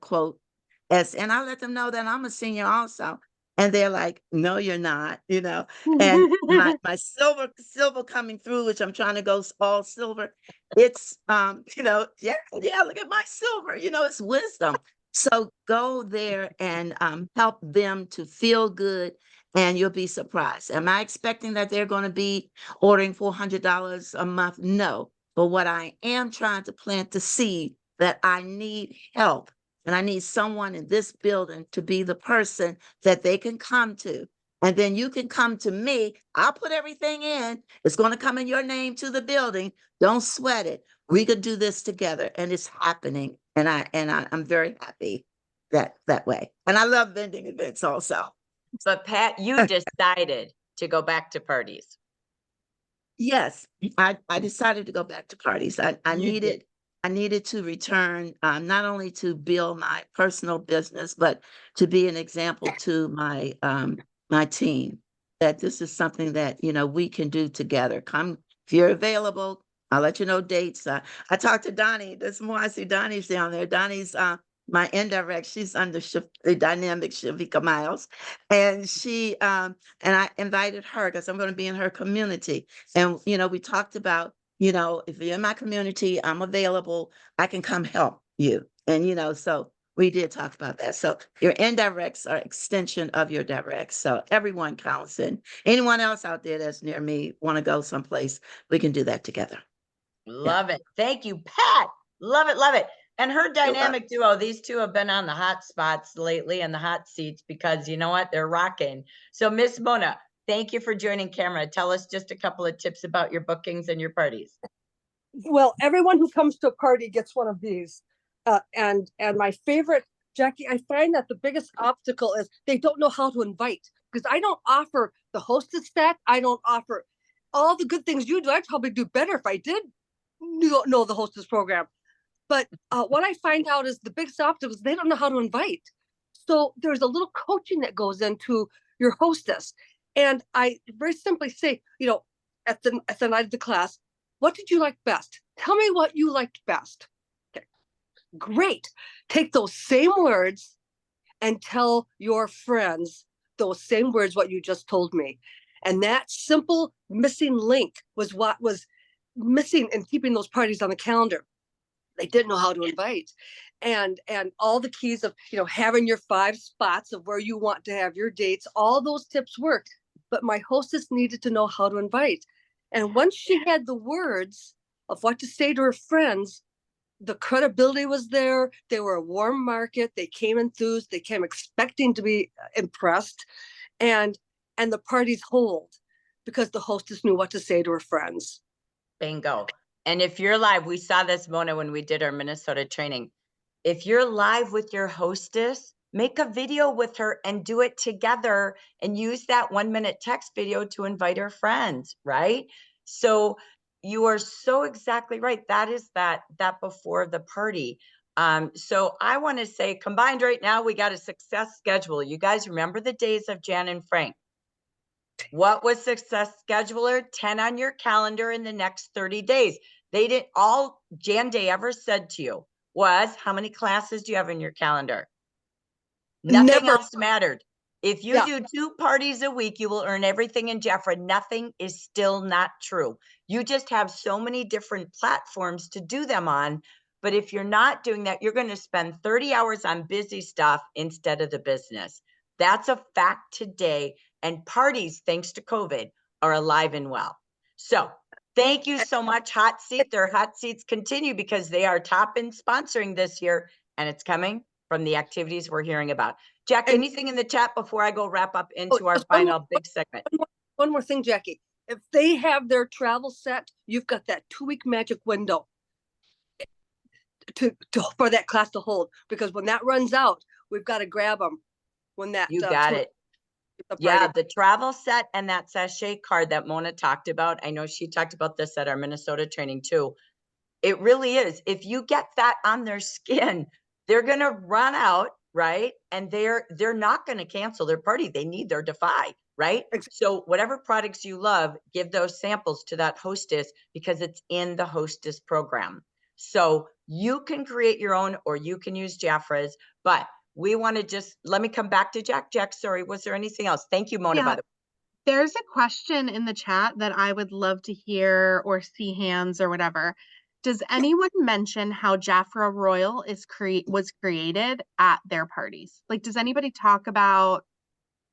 Speaker 8: and I let them know that I'm a senior also. And they're like, no, you're not, and my silver coming through, which I'm trying to go all silver. It's, yeah, look at my silver, it's wisdom. So go there and help them to feel good, and you'll be surprised. Am I expecting that they're going to be ordering $400 a month? No. But what I am trying to plant the seed that I need help. And I need someone in this building to be the person that they can come to. And then you can come to me. I'll put everything in. It's going to come in your name to the building. Don't sweat it. We could do this together. And it's happening. And I'm very happy that way. And I love vending events also.
Speaker 1: But Pat, you decided to go back to parties.
Speaker 8: Yes, I decided to go back to parties. I needed to return, not only to build my personal business, but to be an example to my my team, that this is something that we can do together. Come if you're available. I'll let you know dates. I talked to Donnie this morning. I see Donnie's down there. Donnie's my indirect. She's under the dynamic Shavika Miles, and she and I invited her because I'm going to be in her community. And we talked about, if you're in my community, I'm available. I can come help you. And so we did talk about that. So your indirects are extension of your directs. So everyone counts. And anyone else out there that's near me want to go someplace, we can do that together.
Speaker 1: Love it. Thank you, Pat. Love it. Love it. And her dynamic duo, these two have been on the hot spots lately and the hot seats because you know what? They're rocking. So Miss Mona, thank you for joining camera. Tell us just a couple of tips about your bookings and your parties.
Speaker 9: Well, everyone who comes to a party gets one of these. And my favorite, Jackie, I find that the biggest obstacle is they don't know how to invite, because I don't offer the hostess stack. I don't offer all the good things you do. I'd probably do better if I did know the hostess program. But what I find out is the biggest obstacle is they don't know how to invite. So there's a little coaching that goes into your hostess. And I very simply say, at the night of the class, what did you like best? Tell me what you liked best. Okay, great. Take those same words and tell your friends those same words, what you just told me. And that simple missing link was what was missing in keeping those parties on the calendar. They didn't know how to invite. And all the keys of, having your 5 spots of where you want to have your dates, all those tips worked. But my hostess needed to know how to invite. And once she had the words of what to say to her friends, the credibility was there. They were a warm market. They came enthused. They came expecting to be impressed. And the parties hold because the hostess knew what to say to her friends.
Speaker 1: Bingo. And if you're live, we saw this, Mona, when we did our Minnesota training. If you're live with your hostess, make a video with her and do it together and use that 1-minute text video to invite her friends, right? So you are so exactly right. That is that before the party. So I want to say combined right now, we got a success schedule. You guys remember the days of Jan and Frank. What was success scheduler? 10 on your calendar in the next 30 days. They didn't, all Jan Day ever said to you was, how many classes do you have in your calendar? Nothing else mattered. If you do 2 parties a week, you will earn everything in JAFRA. Nothing is still not true. You just have so many different platforms to do them on. But if you're not doing that, you're going to spend 30 hours on busy stuff instead of the business. That's a fact today. And parties, thanks to COVID, are alive and well. So thank you so much, Hot Seat. Their hot seats continue because they are top in sponsoring this year, and it's coming from the activities we're hearing about. Jack, anything in the chat before I go wrap up into our final big segment?
Speaker 9: One more thing, Jackie. If they have their travel set, you've got that 2-week magic window for that class to hold, because when that runs out, we've got to grab them when that.
Speaker 1: You got it. Yeah, the travel set and that sachet card that Mona talked about. I know she talked about this at our Minnesota training too. It really is. If you get that on their skin, they're going to run out, right? And they're not going to cancel their party. They need their Defy, right? So whatever products you love, give those samples to that hostess because it's in the hostess program. So you can create your own, or you can use JAFRA's, but we want to just, let me come back to Jack. Jack, sorry, was there anything else? Thank you, Mona, by the way.
Speaker 2: There's a question in the chat that I would love to hear or see hands or whatever. Does anyone mention how JAFRA Royal was created at their parties? Like, does anybody talk about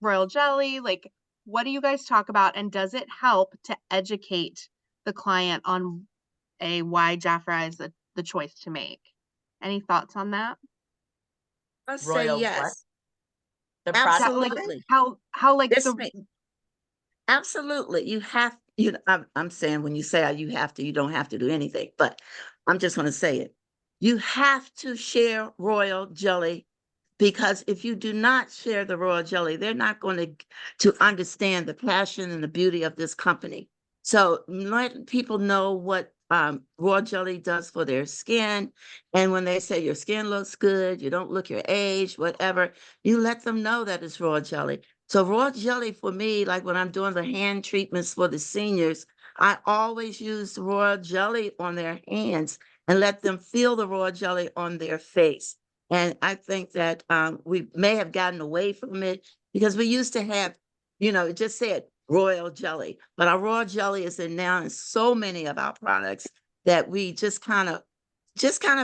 Speaker 2: royal jelly? Like, what do you guys talk about? And does it help to educate the client on why JAFRA is the choice to make? Any thoughts on that?
Speaker 8: I'll say yes.
Speaker 1: The
Speaker 8: Absolutely.
Speaker 2: How like
Speaker 8: Absolutely. You have, I'm saying when you say you have to, you don't have to do anything, but I'm just going to say it. You have to share royal jelly, because if you do not share the royal jelly, they're not going to understand the passion and the beauty of this company. So let people know what royal jelly does for their skin. And when they say your skin looks good, you don't look your age, whatever, you let them know that it's royal jelly. So royal jelly for me, like when I'm doing the hand treatments for the seniors, I always use royal jelly on their hands and let them feel the royal jelly on their face. And I think that we may have gotten away from it because we used to have, it just said royal jelly, but our royal jelly is now in so many of our products that we just kind of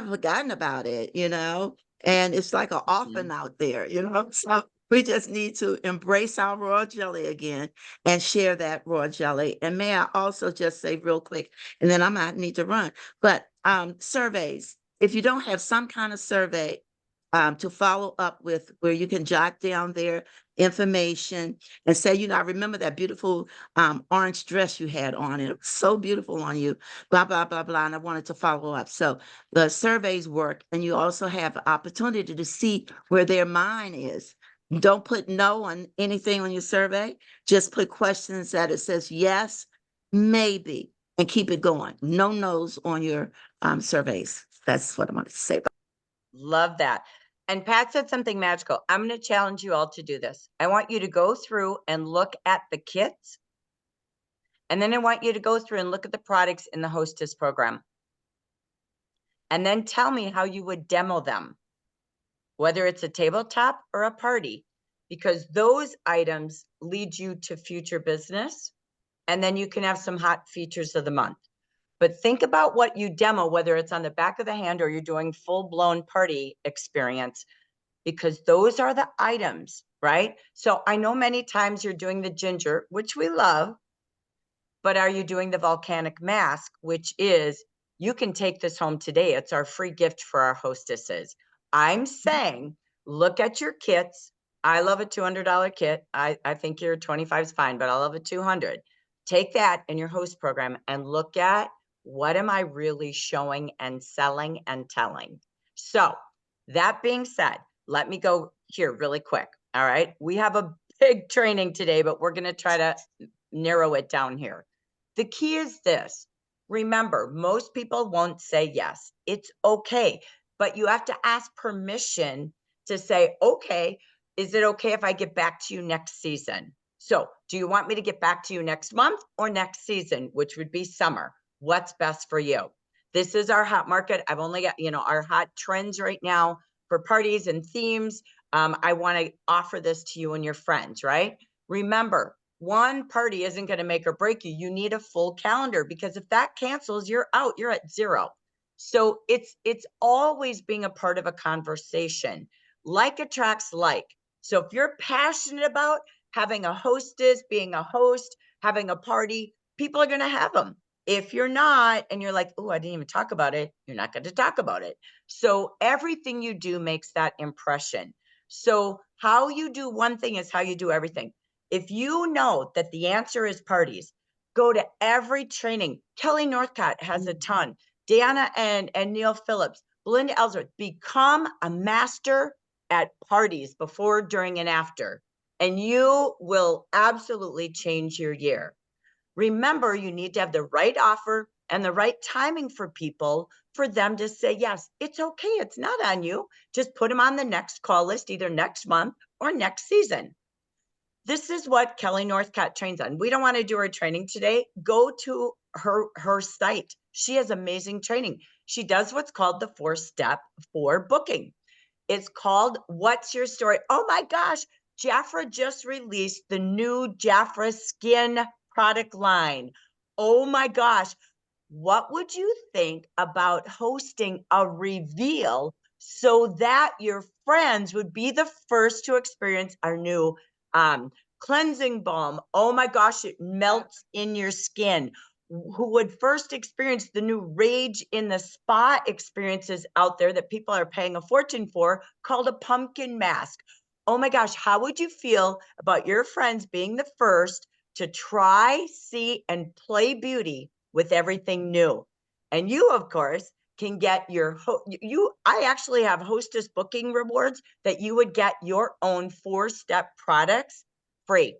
Speaker 8: forgotten about it, and it's like an orphan out there, so we just need to embrace our royal jelly again and share that royal jelly. And may I also just say real quick, and then I might need to run, but surveys. if you don't have some kind of survey to follow up with, where you can jot down their information and say, I remember that beautiful orange dress you had on. It was so beautiful on you, blah, blah, blah, blah. And I wanted to follow up. So the surveys work, and you also have the opportunity to see where their mind is. Don't put no on anything on your survey. Just put questions that it says yes, maybe, and keep it going. No no's on your surveys. That's what I wanted to say about.
Speaker 1: Love that. And Pat said something magical. I'm going to challenge you all to do this. I want you to go through and look at the kits. And then I want you to go through and look at the products in the hostess program. And then tell me how you would demo them, whether it's a tabletop or a party, because those items lead you to future business. And then you can have some hot features of the month. But think about what you demo, whether it's on the back of the hand or you're doing full-blown party experience, because those are the items, right? So I know many times you're doing the ginger, which we love, but are you doing the volcanic mask, which is, you can take this home today. It's our free gift for our hostesses. I'm saying, look at your kits. I love a $200 kit. I think your 25 is fine, but I love a 200. Take that in your host program and look at, what am I really showing and selling and telling? So that being said, let me go here really quick. All right. We have a big training today, but we're going to try to narrow it down here. The key is this. Remember, most people won't say yes. It's okay, but you have to ask permission to say, okay, is it okay if I get back to you next season? So do you want me to get back to you next month or next season, which would be summer? What's best for you? This is our hot market. I've only got, our hot trends right now for parties and themes. I want to offer this to you and your friends, right? Remember, one party isn't going to make or break you. You need a full calendar, because if that cancels, you're out, you're at zero. So it's always being a part of a conversation. Like attracts like. So if you're passionate about having a hostess, being a host, having a party, people are going to have them. If you're not, and you're like, oh, I didn't even talk about it, you're not going to talk about it. So everything you do makes that impression. So how you do one thing is how you do everything. If you know that the answer is parties, go to every training. Kelly Northcott has a ton. Deanna and Neil Phillips, Belinda Ellsworth, become a master at parties before, during, and after. And you will absolutely change your year. Remember, you need to have the right offer and the right timing for people for them to say, yes, it's okay. It's not on you. Just put them on the next call list, either next month or next season. This is what Kelly Northcott trains on. We don't want to do her training today. Go to her site. She has amazing training. She does what's called the 4-step for booking. It's called What's Your Story? Oh my gosh, JAFRA just released the new JAFRA Skin product line. Oh my gosh, what would you think about hosting a reveal so that your friends would be the first to experience our new cleansing balm? Oh my gosh, it melts in your skin. Who would first experience the new Rage in the Spa experiences out there that people are paying a fortune for, called a pumpkin mask? Oh my gosh, how would you feel about your friends being the first to try, see, and play beauty with everything new? And you, of course, can get your, I actually have hostess booking rewards that you would get your own 4-step products free.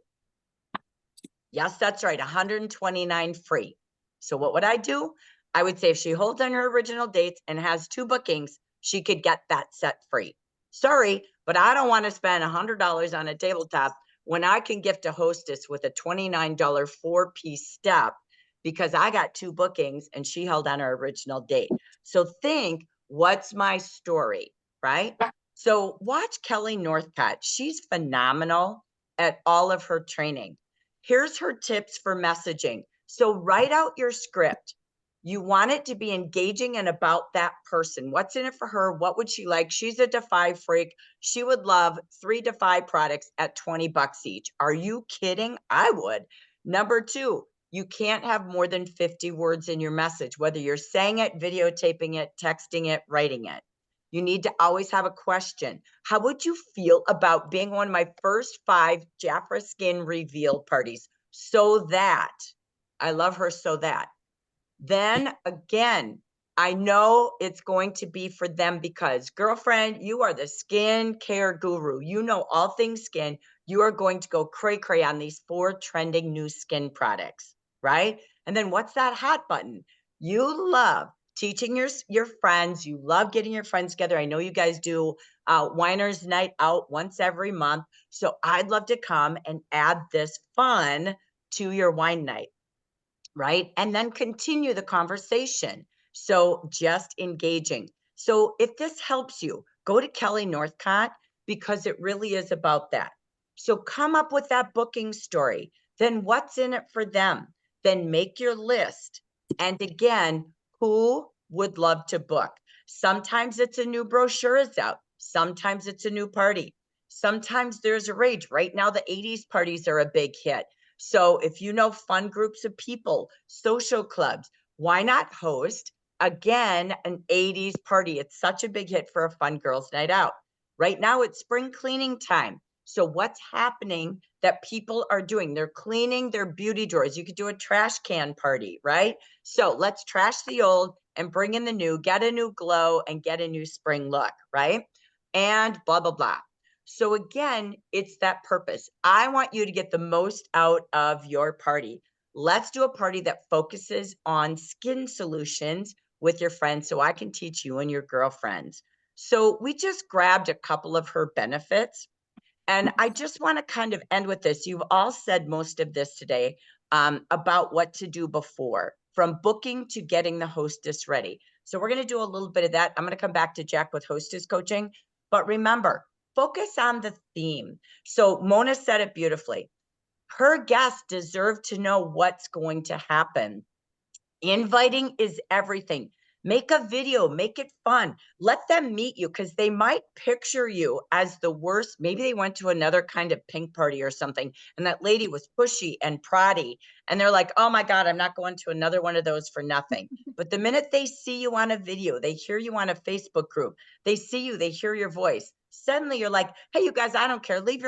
Speaker 1: Yes, that's right, 129 free. So what would I do? I would say if she holds on her original dates and has 2 bookings, she could get that set free. Sorry, but I don't want to spend $100 on a tabletop when I can gift a hostess with a $29 4-piece step because I got 2 bookings and she held on her original date. So think, what's my story, right? So watch Kelly Northcott. She's phenomenal at all of her training. Here's her tips for messaging. So write out your script. You want it to be engaging and about that person. What's in it for her? What would she like? She's a Defy freak. She would love 3 Defy products at $20 each. Are you kidding? I would. Number 2, You can't have more than 50 words in your message, whether you're saying it, videotaping it, texting it, writing it. You need to always have a question. How would you feel about being one of my first 5 JAFRA Skin reveal parties? So that, I love her, so that. Then again, I know it's going to be for them because, girlfriend, you are the skin care guru. You know all things skin. You are going to go cray cray on these 4 trending new skin products, right? And then what's that hot button? You love teaching your friends. You love getting your friends together. I know you guys do Winer's Night Out once every month. So I'd love to come and add this fun to your wine night, right? And then continue the conversation. So just engaging. So if this helps you, go to Kelly Northcott because it really is about that. So come up with that booking story. Then what's in it for them? Then make your list. And again, who would love to book? Sometimes it's a new brochure is out. Sometimes it's a new party. Sometimes there's a rage. Right now, the 80s parties are a big hit. So if you know fun groups of people, social clubs, why not host again an 80s party? It's such a big hit for a fun girls' night out. Right now it's spring cleaning time. So what's happening that people are doing? They're cleaning their beauty drawers. You could do a trash can party, right? So let's trash the old and bring in the new, get a new glow and get a new spring look, right? And blah, blah, blah. So again, it's that purpose. I want you to get the most out of your party. Let's do a party that focuses on skin solutions with your friends so I can teach you and your girlfriends. So we just grabbed a couple of her benefits. And I just want to kind of end with this. You've all said most of this today about what to do before, from booking to getting the hostess ready. So we're going to do a little bit of that. I'm going to come back to Jack with hostess coaching. But remember, focus on the theme. So Mona said it beautifully. Her guests deserve to know what's going to happen. Inviting is everything. Make a video, make it fun. Let them meet you because they might picture you as the worst. Maybe they went to another kind of pink party or something, and that lady was pushy and proddy. And they're like, oh my God, I'm not going to another one of those for nothing. But the minute they see you on a video, they hear you on a Facebook group, they see you, they hear your voice. Suddenly you're like, hey, you guys, I don't care. Leave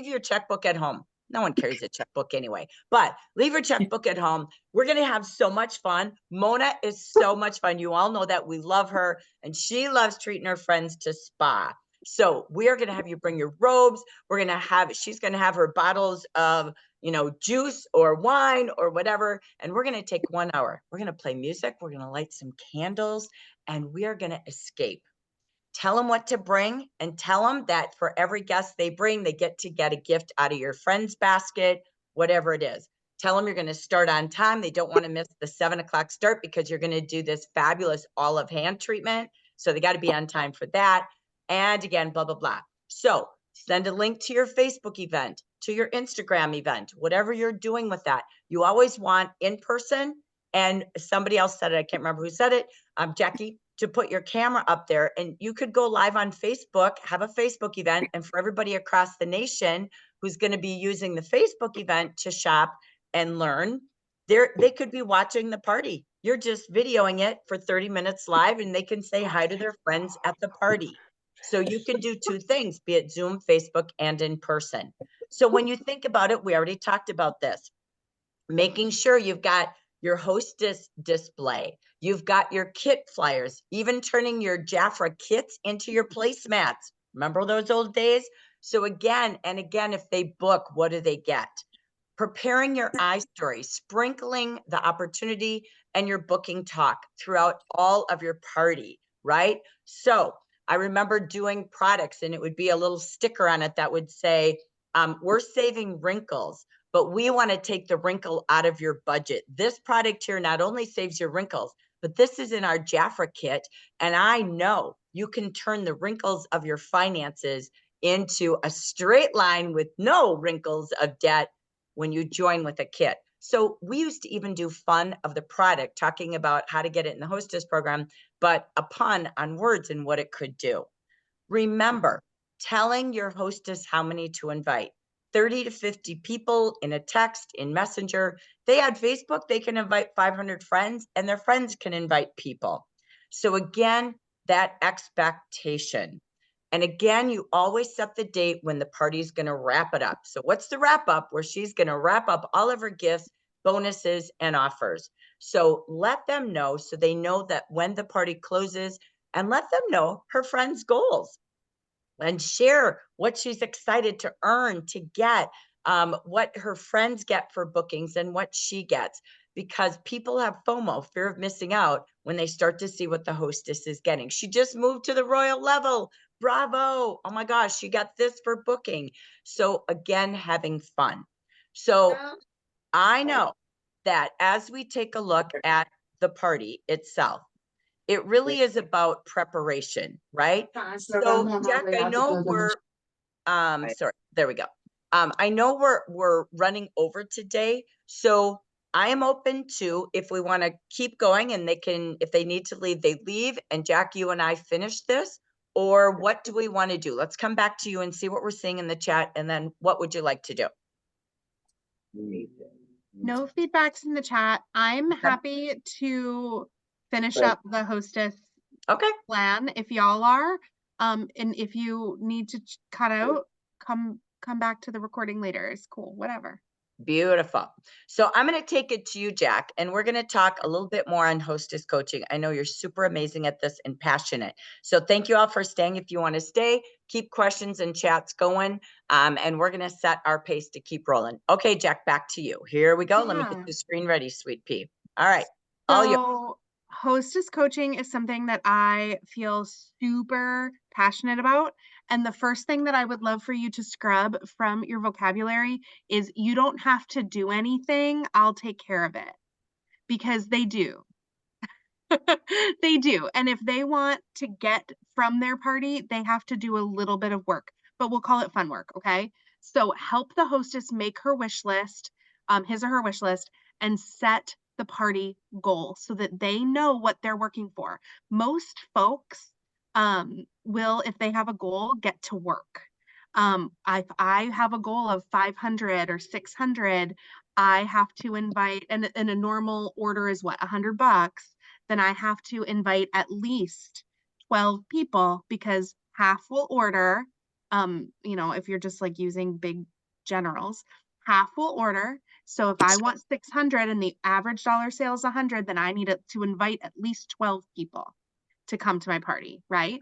Speaker 1: your checkbook at home. No one carries a checkbook anyway, but leave your checkbook at home. We're going to have so much fun. Mona is so much fun. You all know that we love her and she loves treating her friends to spa. So we are going to have you bring your robes. She's going to have her bottles of, juice or wine or whatever. And we're going to take 1 hour. We're going to play music. We're going to light some candles and we are going to escape. Tell them what to bring and tell them that for every guest they bring, they get a gift out of your friend's basket, whatever it is. Tell them you're going to start on time. They don't want to miss the 7 o'clock start because you're going to do this fabulous olive hand treatment. So they got to be on time for that. And again, blah, blah, blah. So send a link to your Facebook event, to your Instagram event, whatever you're doing with that. You always want in person. And somebody else said it. I can't remember who said it. Jackie, to put your camera up there and you could go live on Facebook, have a Facebook event. And for everybody across the nation who's going to be using the Facebook event to shop and learn, they could be watching the party. You're just videoing it for 30 minutes live and they can say hi to their friends at the party. So you can do 2 things, be it Zoom, Facebook, and in person. So when you think about it, we already talked about this, making sure you've got your hostess display. You've got your kit flyers, even turning your JAFRA kits into your placemats. Remember those old days? So again and again, if they book, what do they get? Preparing your story, sprinkling the opportunity and your booking talk throughout all of your party, right? So I remember doing products and it would be a little sticker on it that would say, we're saving wrinkles, but we want to take the wrinkle out of your budget. This product here not only saves your wrinkles, but this is in our JAFRA kit. And I know you can turn the wrinkles of your finances into a straight line with no wrinkles of debt when you join with a kit. So we used to even do fun of the product, talking about how to get it in the hostess program, but a pun on words and what it could do. Remember, telling your hostess how many to invite. 30 to 50 people in a text, in Messenger. They add Facebook, they can invite 500 friends, and their friends can invite people. So again, that expectation. And again, you always set the date when the party's going to wrap it up. So what's the wrap up? Where she's going to wrap up all of her gifts, bonuses, and offers. So let them know, so they know that when the party closes, and let them know her friends' goals, and share what she's excited to earn, to get, what her friends get for bookings and what she gets, because people have FOMO, fear of missing out, when they start to see what the hostess is getting. She just moved to the royal level. Bravo. Oh my gosh, she got this for booking. So again, having fun. So I know that as we take a look at the party itself, it really is about preparation, right? So Jack, I know we're sorry, there we go. I know we're running over today, so I am open to, if we want to keep going and they can, if they need to leave, they leave, and Jack, you and I finish this, or what do we want to do? Let's come back to you and see what we're seeing in the chat, and then what would you like to do?
Speaker 2: No feedbacks in the chat. I'm
Speaker 1: Okay.
Speaker 2: happy to finish up the hostess
Speaker 1: Okay.
Speaker 2: plan if y'all are. And if you need to cut out, come back to the recording later. It's cool, whatever.
Speaker 1: Beautiful. So I'm going to take it to you, Jack, and we're going to talk a little bit more on hostess coaching. I know you're super amazing at this and passionate. So thank you all for staying. If you want to stay, keep questions and chats going. And we're going to set our pace to keep rolling. Okay, Jack, back to you. Here we go. Let me
Speaker 2: Yeah.
Speaker 1: get the screen ready, sweet pea. All right. All you.
Speaker 2: So hostess coaching is something that I feel super passionate about. And the first thing that I would love for you to scrub from your vocabulary is you don't have to do anything. I'll take care of it, because they do. They do. And if they want to get from their party, they have to do a little bit of work, but we'll call it fun work. Okay. So help the hostess make her wish list, his or her wish list, and set the party goal so that they know what they're working for. Most folks will, if they have a goal, get to work. If I have a goal of 500 or 600, I have to invite, and a normal order is what, $100? Then I have to invite at least 12 people, because half will order. If you're just like using big generals, half will order. So if I want 600 and the average dollar sale is 100, then I need to invite at least 12 people to come to my party, right?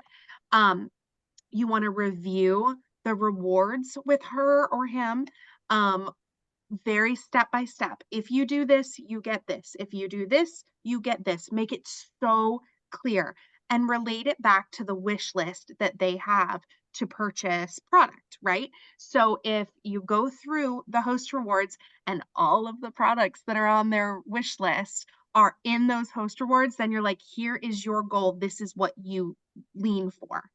Speaker 2: You want to review the rewards with her or him. Very step by step. If you do this, you get this. If you do this, you get this. Make it so clear and relate it back to the wish list that they have to purchase product, right? So if you go through the host rewards and all of the products that are on their wish list are in those host rewards, then you're like, here is your goal. This is what you lean for.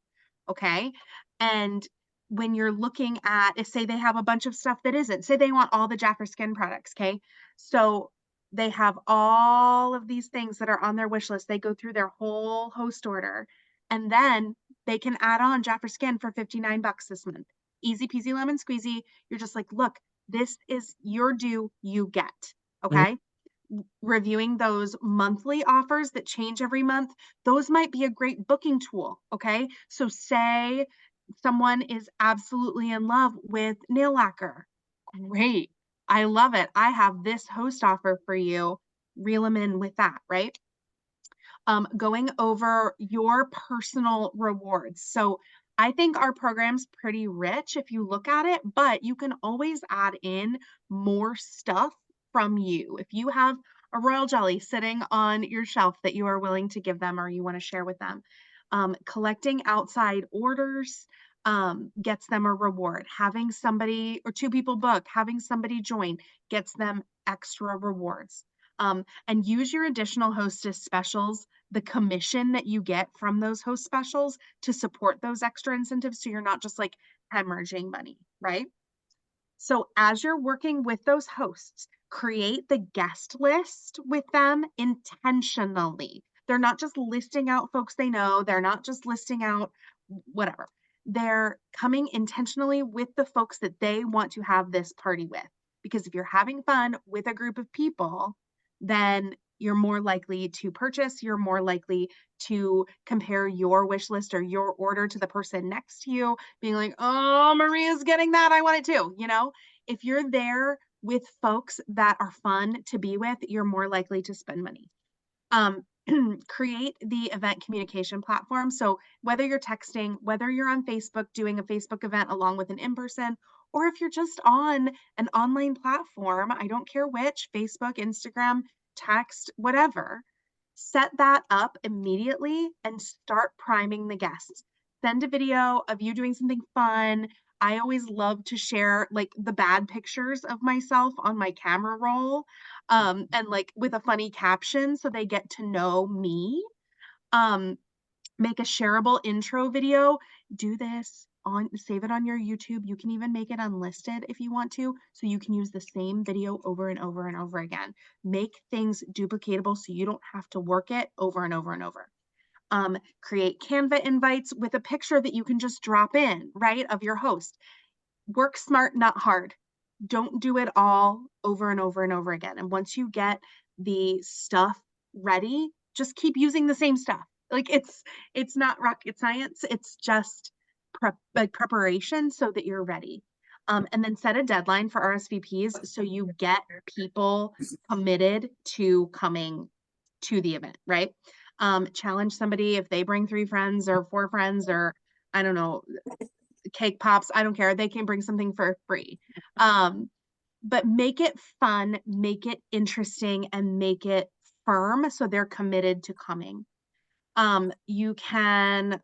Speaker 2: Okay. And when you're looking at, if say they have a bunch of stuff that isn't, say they want all the JAFRA skin products, okay? So they have all of these things that are on their wish list. They go through their whole host order, and then they can add on JAFRA skin for $59 this month. Easy peasy lemon squeezy. You're just like, look, this is your due, you get, okay? Reviewing those monthly offers that change every month, those might be a great booking tool, okay? So say someone is absolutely in love with nail lacquer. Great. I love it. I have this host offer for you. Reel them in with that, right? Going over your personal rewards. So I think our program's pretty rich if you look at it, but you can always add in more stuff from you. If you have a royal jelly sitting on your shelf that you are willing to give them or you want to share with them, collecting outside orders gets them a reward. Having somebody or two people book, having somebody join gets them extra rewards. And use your additional hostess specials, the commission that you get from those host specials, to support those extra incentives, so you're not just like hemorrhaging money, right? So as you're working with those hosts, create the guest list with them intentionally. They're not just listing out folks they know. They're not just listing out whatever. they're coming intentionally with the folks that they want to have this party with. Because if you're having fun with a group of people, then you're more likely to purchase, you're more likely to compare your wish list or your order to the person next to you, being like, oh, Maria's getting that, I want it too. If you're there with folks that are fun to be with, you're more likely to spend money. Create the event communication platform. So whether you're texting, whether you're on Facebook doing a Facebook event along with an in-person, or if you're just on an online platform, I don't care which, Facebook, Instagram, text, whatever, set that up immediately and start priming the guests. Send a video of you doing something fun. I always love to share like the bad pictures of myself on my camera roll, and like with a funny caption so they get to know me. Make a shareable intro video. Do this save it on your YouTube. You can even make it unlisted if you want to, so you can use the same video over and over and over again. Make things duplicatable so you don't have to work it over and over and over. Create Canva invites with a picture that you can just drop in, right, of your host. Work smart, not hard. Don't do it all over and over and over again. And once you get the stuff ready, just keep using the same stuff. Like it's not rocket science. It's just preparation so that you're ready. And then set a deadline for RSVPs so you get people committed to coming to the event, right? Challenge somebody if they bring 3 friends or 4 friends or I don't know, cake pops, I don't care. They can bring something for free. But make it fun, make it interesting, and make it firm so they're committed to coming. You can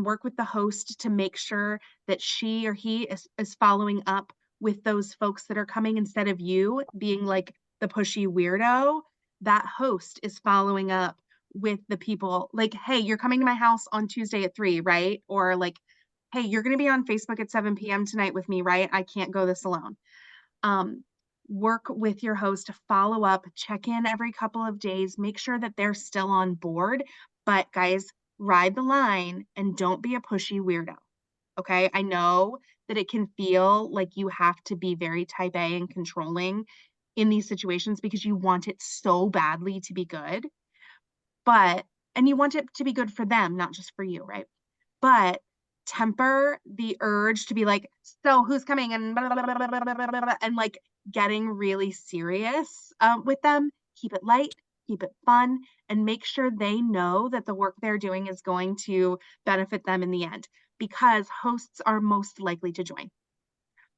Speaker 2: work with the host to make sure that she or he is following up with those folks that are coming instead of you being like the pushy weirdo. That host is following up with the people like, hey, you're coming to my house on Tuesday at 3, right? Or like, hey, you're going to be on Facebook at 7 p.m. tonight with me, right? I can't go this alone. Work with your host to follow up, check in every couple of days, make sure that they're still on board. But guys, ride the line and don't be a pushy weirdo. Okay. I know that it can feel like you have to be very type A and controlling in these situations because you want it so badly to be good. And you want it to be good for them, not just for you, right? But temper the urge to be like, so who's coming and blah, blah, blah, blah, blah, blah, blah, blah, and like getting really serious with them. Keep it light, keep it fun, and make sure they know that the work they're doing is going to benefit them in the end, because hosts are most likely to join.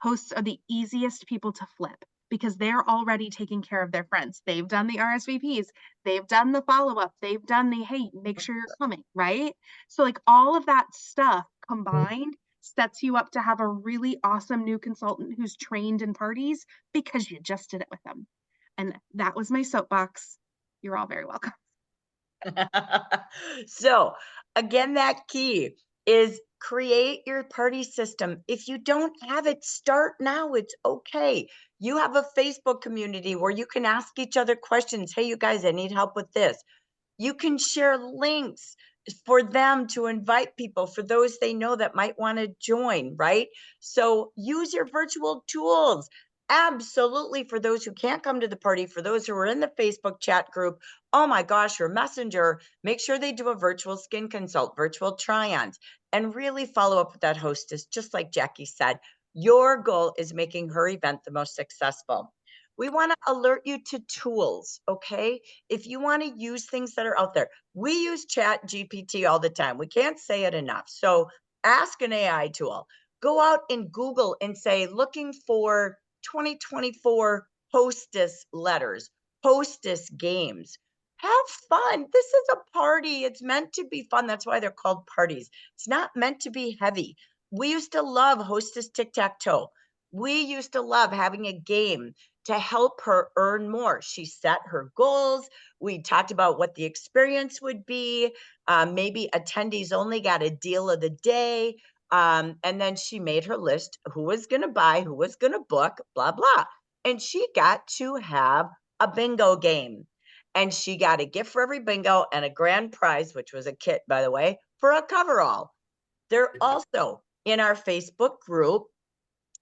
Speaker 2: Hosts are the easiest people to flip because they're already taking care of their friends. They've done the RSVPs, they've done the follow-up, they've done the, hey, make sure you're coming, right? So like all of that stuff combined sets you up to have a really awesome new consultant who's trained in parties because you just did it with them. And that was my soapbox. You're all very welcome.
Speaker 1: So again, that key is create your party system. If you don't have it, start now. It's okay. You have a Facebook community where you can ask each other questions. Hey, you guys, I need help with this. You can share links for them to invite people, for those they know that might want to join, right? So use your virtual tools. Absolutely. For those who can't come to the party, for those who are in the Facebook chat group, oh my gosh, your messenger, make sure they do a virtual skin consult, virtual try-ons, and really follow up with that hostess. Just like Jackie said, your goal is making her event the most successful. We want to alert you to tools, okay? If you want to use things that are out there, we use Chat GPT all the time. We can't say it enough. So ask an AI tool. Go out and Google and say, looking for 2024 hostess letters, hostess games. Have fun. This is a party. It's meant to be fun. That's why they're called parties. It's not meant to be heavy. We used to love hostess tic-tac-toe. We used to love having a game to help her earn more. She set her goals. We talked about what the experience would be. Maybe attendees only got a deal of the day. And then she made her list, who was going to buy, who was going to book, blah, blah. And she got to have a bingo game. And she got a gift for every bingo and a grand prize, which was a kit, by the way, for a coverall. They're also in our Facebook group.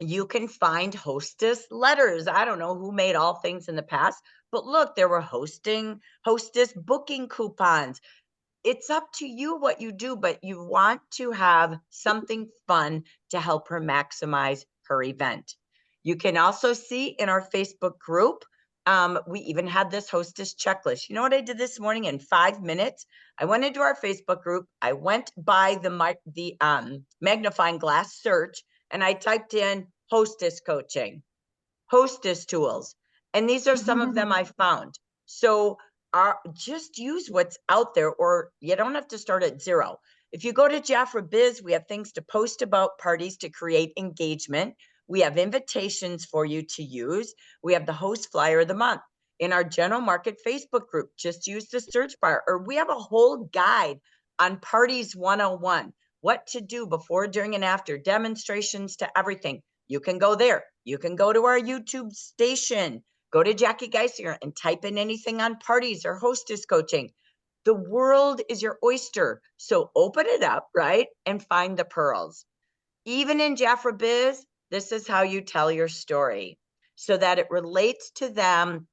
Speaker 1: You can find hostess letters. I don't know who made all things in the past, but look, there were hostess booking coupons. It's up to you what you do, but you want to have something fun to help her maximize her event. You can also see in our Facebook group, we even had this hostess checklist. You know what I did this morning in 5 minutes? I went into our Facebook group. I went by the magnifying glass search, and I typed in hostess coaching, hostess tools, and these are some of them I found. So just use what's out there, or you don't have to start at zero. If you go to JAFRA Biz, we have things to post about parties to create engagement. We have invitations for you to use. We have the host flyer of the month. In our general market Facebook group, just use the search bar, or we have a whole guide on Parties 101, what to do before, during, and after, demonstrations to everything. You can go there. You can go to our YouTube station, go to Jackie Geisinger and type in anything on parties or hostess coaching. The world is your oyster. So open it up, right? And find the pearls. Even in JAFRA Biz, this is how you tell your story so that it relates to them,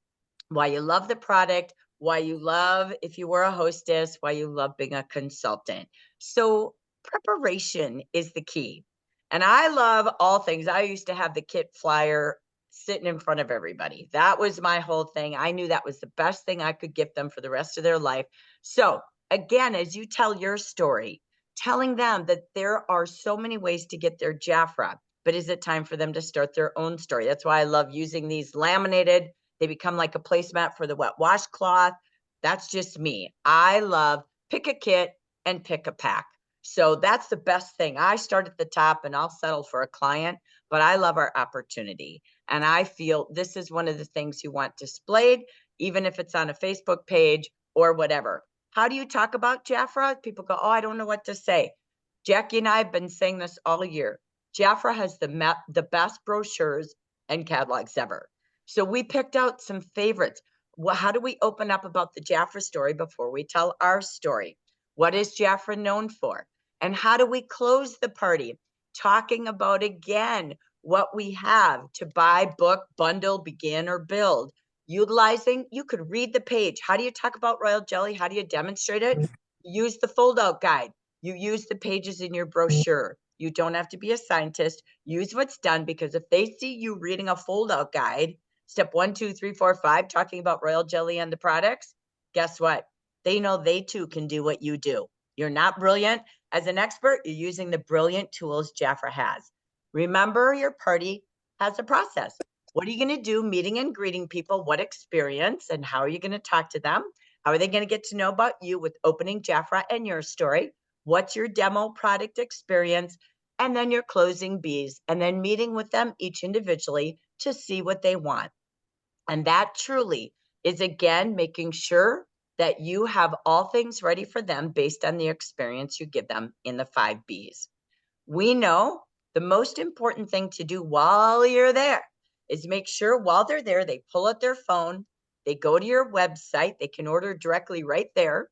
Speaker 1: why you love the product, why you love, if you were a hostess, why you love being a consultant. So preparation is the key. And I love all things. I used to have the kit flyer sitting in front of everybody. That was my whole thing. I knew that was the best thing I could give them for the rest of their life. So again, as you tell your story, telling them that there are so many ways to get their JAFRA, but is it time for them to start their own story? That's why I love using these laminated. They become like a placemat for the wet washcloth. That's just me. I love pick a kit and pick a pack. So that's the best thing. I start at the top and I'll settle for a client, but I love our opportunity. And I feel this is one of the things you want displayed, even if it's on a Facebook page or whatever. How do you talk about JAFRA? People go, oh, I don't know what to say. Jackie and I have been saying this all year. JAFRA has the best brochures and catalogs ever. So we picked out some favorites. Well, how do we open up about the JAFRA story before we tell our story? What is JAFRA known for? And how do we close the party? Talking about, again, what we have to buy, book, bundle, begin, or build. Utilizing, you could read the page. How do you talk about royal jelly? How do you demonstrate it? Use the fold-out guide. You use the pages in your brochure. You don't have to be a scientist. Use what's done, because if they see you reading a fold-out guide, step 1, 2, 3, 4, 5, talking about royal jelly and the products, guess what? They know they too can do what you do. You're not brilliant as an expert. You're using the brilliant tools JAFRA has. Remember, your party has a process. What are you going to do? Meeting and greeting people, what experience, and how are you going to talk to them? How are they going to get to know about you with opening JAFRA and your story? What's your demo product experience? And then your closing bees, and then meeting with them each individually to see what they want. And that truly is, again, making sure that you have all things ready for them based on the experience you give them in the 5 Bs. We know the most important thing to do while you're there is make sure while they're there, they pull out their phone, they go to your website, they can order directly right there,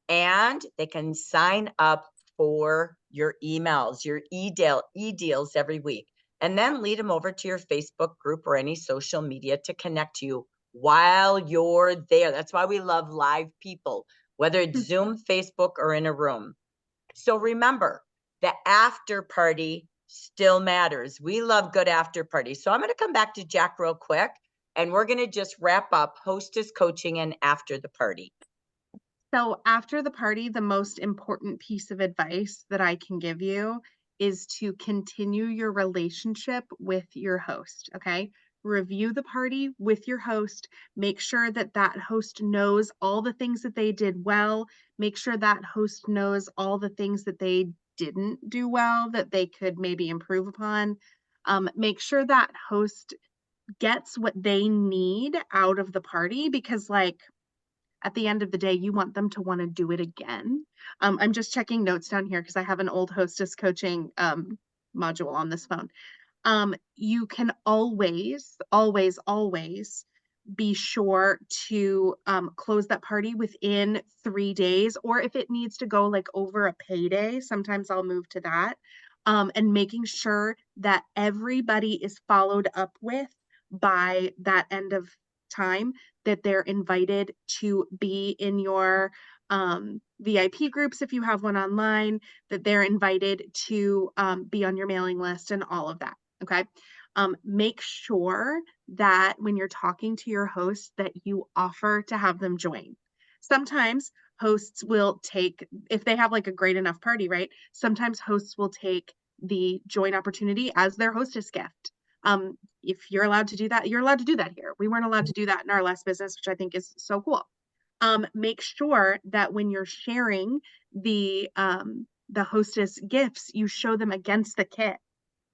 Speaker 1: and they can sign up for your emails, your e-deals every week, and then lead them over to your Facebook group or any social media to connect to you while you're there. That's why we love live people, whether it's Zoom, Facebook, or in a room. So remember, the after party still matters. We love good after parties. So I'm going to come back to Jack real quick, and we're going to just wrap up hostess coaching and after the party.
Speaker 2: So after the party, the most important piece of advice that I can give you is to continue your relationship with your host, okay? Review the party with your host. Make sure that that host knows all the things that they did well. Make sure that host knows all the things that they didn't do well, that they could maybe improve upon. Make sure that host gets what they need out of the party, because like, at the end of the day, you want them to want to do it again. I'm just checking notes down here because I have an old hostess coaching module on this phone. You can always be sure to close that party within 3 days, or if it needs to go like over a payday, sometimes I'll move to that. And making sure that everybody is followed up with by that end of time, that they're invited to be in your VIP groups if you have one online, that they're invited to be on your mailing list and all of that. Okay. Make sure that when you're talking to your host that you offer to have them join. Sometimes hosts will take, if they have like a great enough party, right? Sometimes hosts will take the join opportunity as their hostess gift. If you're allowed to do that, you're allowed to do that here. We weren't allowed to do that in our last business, which I think is so cool. Make sure that when you're sharing the hostess gifts, you show them against the kit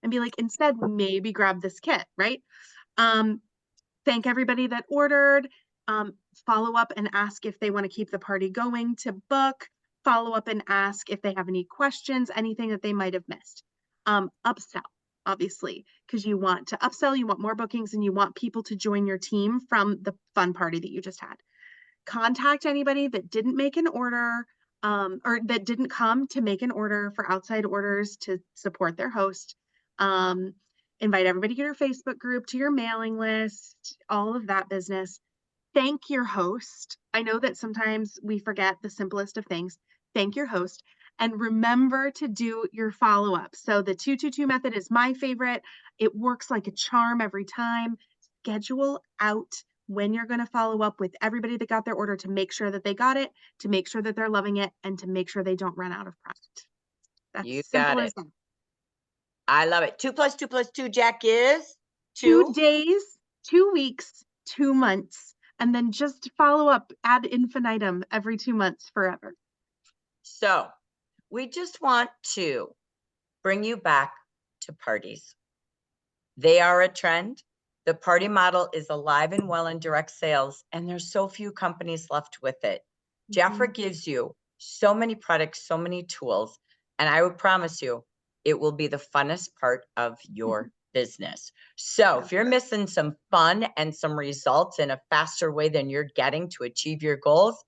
Speaker 2: and be like, instead, maybe grab this kit, right? Thank everybody that ordered, follow up and ask if they want to keep the party going to book, follow up and ask if they have any questions, anything that they might have missed. Upsell, obviously, because you want to upsell, you want more bookings, and you want people to join your team from the fun party that you just had. Contact anybody that didn't make an order or that didn't come to make an order for outside orders to support their host. Invite everybody to your Facebook group, to your mailing list, all of that business. Thank your host. I know that sometimes we forget the simplest of things. Thank your host. And remember to do your follow-up. So the 222 method is my favorite. It works like a charm every time. Schedule out when you're going to follow up with everybody that got their order to make sure that they got it, to make sure that they're loving it, and to make sure they don't run out of product. That's
Speaker 1: You
Speaker 2: simple
Speaker 1: got
Speaker 2: as
Speaker 1: it.
Speaker 2: that.
Speaker 1: I love it. 2 + 2 + 2, Jack, is
Speaker 2: 2 days, 2 weeks, 2 months, and then just follow up ad infinitum every 2 months forever.
Speaker 1: So we just want to bring you back to parties. They are a trend. The party model is alive and well in direct sales, and there's so few companies left with it. JAFRA gives you so many products, so many tools, and I would promise you it will be the funnest part of your business. So if you're missing some fun and some results in a faster way than you're getting to achieve your goals,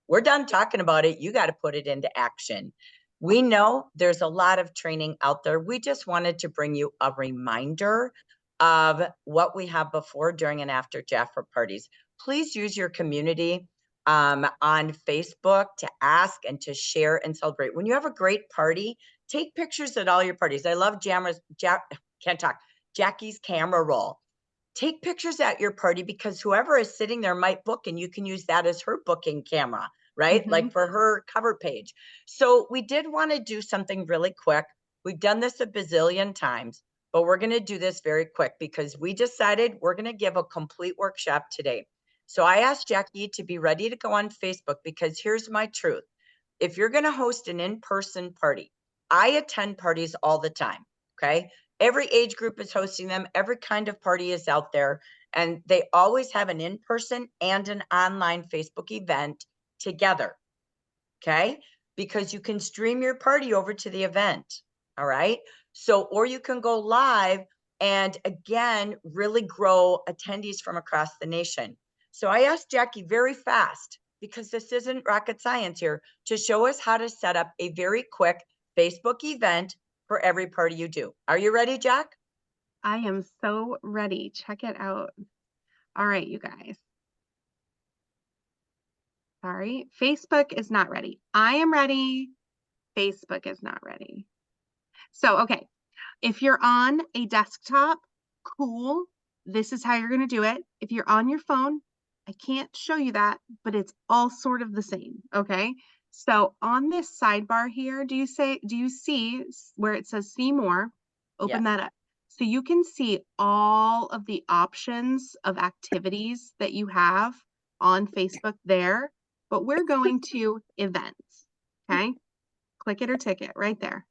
Speaker 1: we're done talking about it. You got to put it into action. We know there's a lot of training out there. We just wanted to bring you a reminder of what we have before, during, and after JAFRA parties. Please use your community on Facebook to ask and to share and celebrate. When you have a great party, take pictures at all your parties. I love Jackie's camera roll. Take pictures at your party because whoever is sitting there might book, and you can use that as her booking camera, right? Like for her cover page. So we did want to do something really quick. We've done this a bazillion times, but we're going to do this very quick because we decided we're going to give a complete workshop today. So I asked Jackie to be ready to go on Facebook because here's my truth. If you're going to host an in-person party, I attend parties all the time, okay? Every age group is hosting them. Every kind of party is out there, and they always have an in-person and an online Facebook event together, okay? Because you can stream your party over to the event, all right? So, or you can go live and again, really grow attendees from across the nation. So I asked Jackie very fast, because this isn't rocket science here, to show us how to set up a very quick Facebook event for every party you do. Are you ready, Jack?
Speaker 2: I am so ready. Check it out. All right, you guys. Sorry, Facebook is not ready. I am ready. Facebook is not ready. So, okay, if you're on a desktop, cool. This is how you're going to do it. If you're on your phone, I can't show you that, but it's all sort of the same. Okay. So on this sidebar here, do you see where it says see more? Open that up. So you can see all of the options of activities that you have on Facebook there, but we're going to events. Okay. Click it or tick it right there.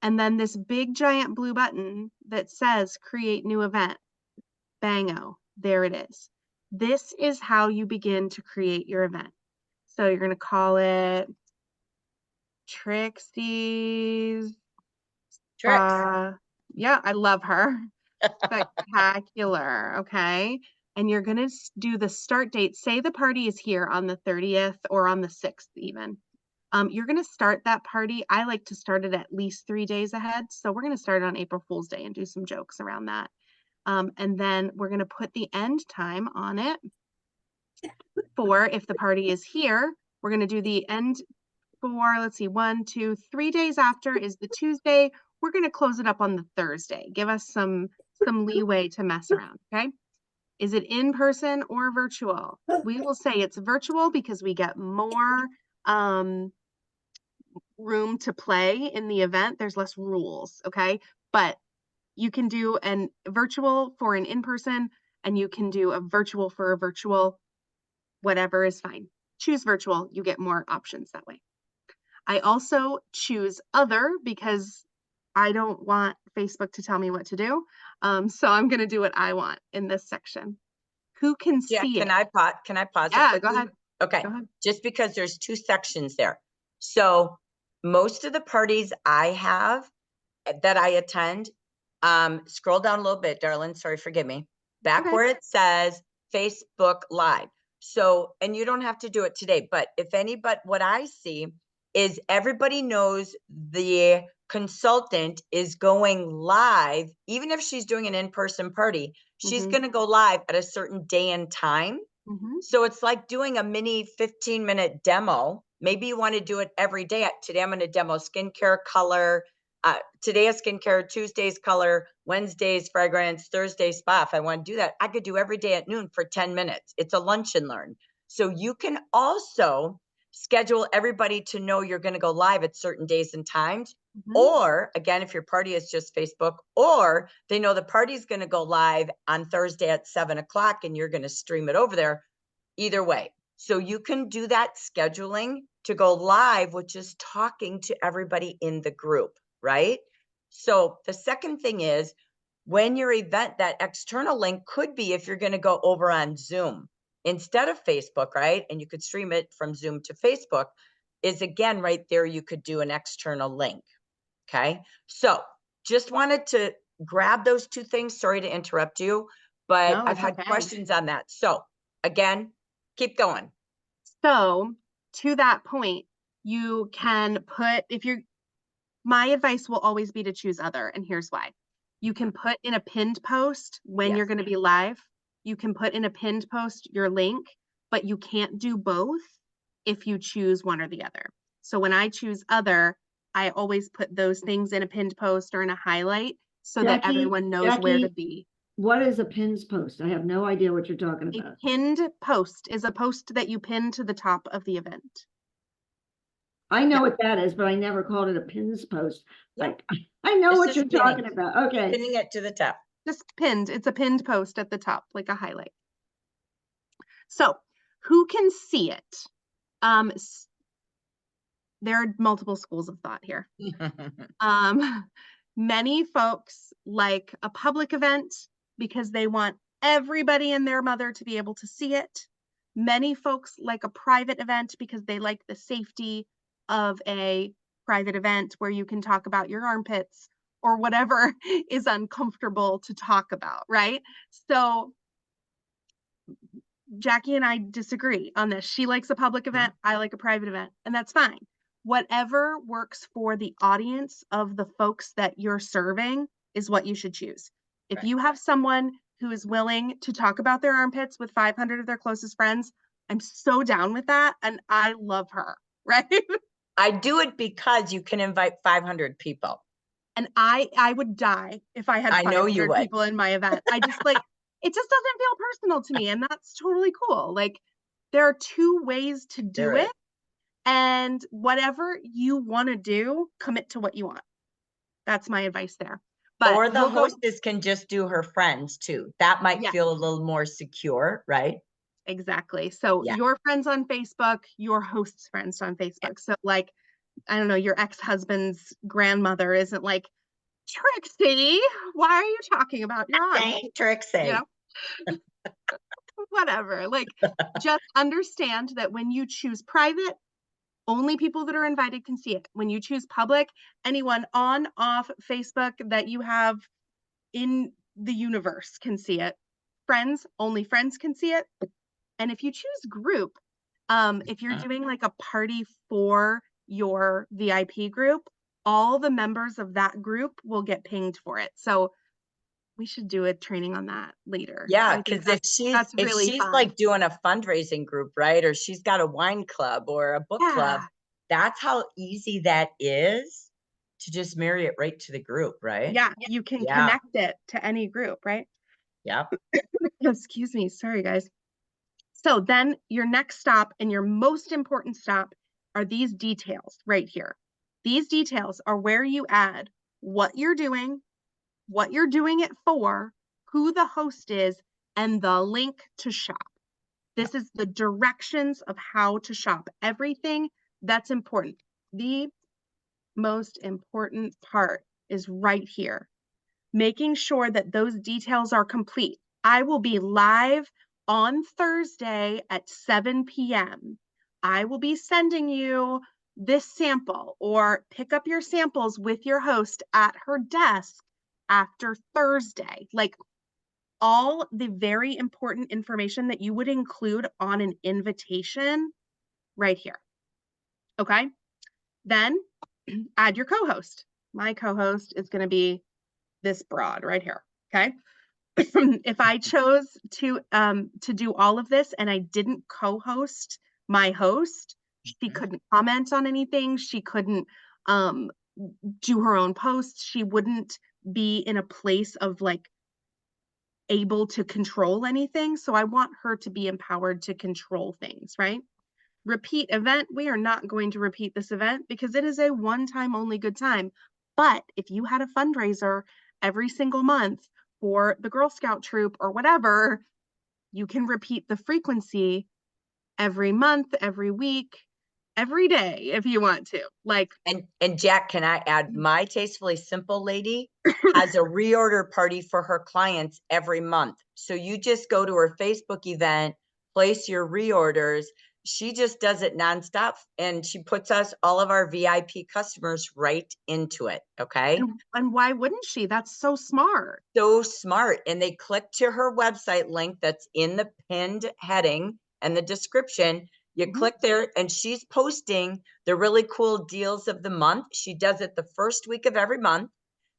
Speaker 2: And then this big giant blue button that says create new event. Bango, there it is. This is how you begin to create your event. So you're going to call it Trixie's.
Speaker 1: Tricks.
Speaker 2: Yeah, I love her. Spectacular. Okay. and you're going to do the start date. Say the party is here on the 30th or on the 6th even. You're going to start that party. I like to start it at least 3 days ahead. So we're going to start on April Fool's Day and do some jokes around that. And then we're going to put the end time on it for if the party is here, we're going to do the end for, let's see, 1, 2, 3 days after is the Tuesday. We're going to close it up on the Thursday. Give us some leeway to mess around. Okay. Is it in person or virtual? We will say it's virtual because we get more room to play in the event. There's less rules. Okay. But you can do an virtual for an in-person, and you can do a virtual for a virtual. Whatever is fine. Choose virtual. You get more options that way. I also choose other because I don't want Facebook to tell me what to do. So I'm going to do what I want in this section. Who can
Speaker 1: Yeah,
Speaker 2: see
Speaker 1: can
Speaker 2: it?
Speaker 1: I pause it
Speaker 2: Yeah,
Speaker 1: quickly?
Speaker 2: go ahead.
Speaker 1: Okay,
Speaker 2: Go ahead.
Speaker 1: just because there's 2 sections there. So most of the parties I have that I attend, scroll down a little bit, darling, sorry, forgive me. Back
Speaker 2: Okay.
Speaker 1: where it says Facebook Live. So, and you don't have to do it today, but if anybody, what I see is everybody knows the consultant is going live, even if she's doing an in-person party, she's
Speaker 2: Mhm.
Speaker 1: going to go live at a certain day and time.
Speaker 2: Mhm.
Speaker 1: So it's like doing a mini 15-minute demo. Maybe you want to do it every day. Today I'm going to demo skincare color. Today is skincare, Tuesday's color, Wednesday's fragrance, Thursday's spa. If I want to do that, I could do every day at noon for 10 minutes. It's a lunch and learn. So you can also schedule everybody to know you're going to go live at certain days and times.
Speaker 2: Mhm.
Speaker 1: Or again, if your party is just Facebook, or they know the party's going to go live on Thursday at 7 o'clock and you're going to stream it over there. Either way. So you can do that scheduling to go live, which is talking to everybody in the group, right? So the second thing is when your event, that external link could be if you're going to go over on Zoom instead of Facebook, right? And you could stream it from Zoom to Facebook, is again right there. You could do an external link. Okay. So just wanted to grab those 2 things. Sorry to interrupt you, but
Speaker 2: No,
Speaker 1: I've
Speaker 2: it's
Speaker 1: had
Speaker 2: okay.
Speaker 1: questions on that. So again, keep going.
Speaker 2: So to that point, you can put, my advice will always be to choose other, and here's why. You can put in a pinned post when you're
Speaker 1: Yes.
Speaker 2: going to be live. You can put in a pinned post your link, but you can't do both if you choose one or the other. So when I choose other, I always put those things in a pinned post or in a highlight so that
Speaker 7: Jackie,
Speaker 2: everyone knows where to
Speaker 7: Jackie,
Speaker 2: be.
Speaker 7: what is a pins post? I have no idea what you're talking
Speaker 2: A
Speaker 7: about.
Speaker 2: pinned post is a post that you pin to the top of the event.
Speaker 7: I know what that is, but I never called it a pins post.
Speaker 1: Yeah.
Speaker 7: Like, I know
Speaker 1: This
Speaker 7: what
Speaker 1: is
Speaker 7: you're
Speaker 1: pinning.
Speaker 7: talking about. Okay.
Speaker 1: Pinning it to the top.
Speaker 2: Just pinned. It's a pinned post at the top, like a highlight. So who can see it? There are multiple schools of thought here. Many folks like a public event because they want everybody and their mother to be able to see it. Many folks like a private event because they like the safety of a private event where you can talk about your armpits or whatever is uncomfortable to talk about, right? So Jackie and I disagree on this. She likes a public event, I like a private event, and that's fine. Whatever works for the audience of the folks that you're serving is what you should choose. If
Speaker 1: Right.
Speaker 2: you have someone who is willing to talk about their armpits with 500 of their closest friends, I'm so down with that, and I love her, right?
Speaker 1: I do it because you can invite 500 people.
Speaker 2: And I would die if I had
Speaker 1: I know you
Speaker 2: 500
Speaker 1: would.
Speaker 2: people in my event. I just like, it just doesn't feel personal to me, and that's totally cool. Like, there are 2 ways to do
Speaker 1: There
Speaker 2: it,
Speaker 1: is.
Speaker 2: and whatever you want to do, commit to what you want. That's my advice there. But
Speaker 1: Or the
Speaker 2: we'll go,
Speaker 1: hostess can just do her friends too. That might
Speaker 2: Yes.
Speaker 1: feel a little more secure, right?
Speaker 2: exactly. So
Speaker 1: Yeah.
Speaker 2: your friends on Facebook, your host's friends on Facebook. So like, I don't know, your ex-husband's grandmother isn't like, Trixie, why are you talking about your aunt?
Speaker 1: Dang, Trixie.
Speaker 2: You know? Whatever. Like, just understand that when you choose private, only people that are invited can see it. When you choose public, anyone on, off Facebook that you have in the universe can see it. friends, only friends can see it. And if you choose group, if you're doing like a party for your VIP group, all the members of that group will get pinged for it. So we should do a training on that later.
Speaker 1: Yeah,
Speaker 2: I think
Speaker 1: because
Speaker 2: that's
Speaker 1: if
Speaker 2: really
Speaker 1: she's
Speaker 2: fun.
Speaker 1: like doing a fundraising group, right? Or she's got a wine club or a book club,
Speaker 2: Yeah.
Speaker 1: that's how easy that is to just marry it right to the group, right?
Speaker 2: Yeah, you can
Speaker 1: Yeah.
Speaker 2: connect it to any group, right?
Speaker 1: Yep.
Speaker 2: Excuse me. Sorry, guys. So then your next stop and your most important stop are these details right here. These details are where you add what you're doing it for, who the host is, and the link to shop. This is the directions of how to shop. Everything that's important. The most important part is right here, making sure that those details are complete. I will be live on Thursday at 7 p.m. I will be sending you this sample, or pick up your samples with your host at her desk after Thursday. Like, all the very important information that you would include on an invitation right here. Okay? Then add your co-host. My co-host is going to be this broad right here. Okay? If I chose to do all of this and I didn't co-host my host, she couldn't comment on anything. She couldn't do her own posts. She wouldn't be in a place of like able to control anything. So I want her to be empowered to control things, right? Repeat event. We are not going to repeat this event because it is a one-time only good time. But if you had a fundraiser every single month for the Girl Scout troop or whatever, you can repeat the frequency every month, every week, every day if you want to. Like,
Speaker 1: And Jack, can I add, my Tastefully Simple lady has a reorder party for her clients every month. So you just go to her Facebook event, place your reorders. She just does it nonstop, and she puts us, all of our VIP customers, right into it. Okay.
Speaker 2: and why wouldn't she? That's so smart.
Speaker 1: So smart. And they click to her website link that's in the pinned heading and the description. You click there, and she's posting the really cool deals of the month. She does it the first week of every month.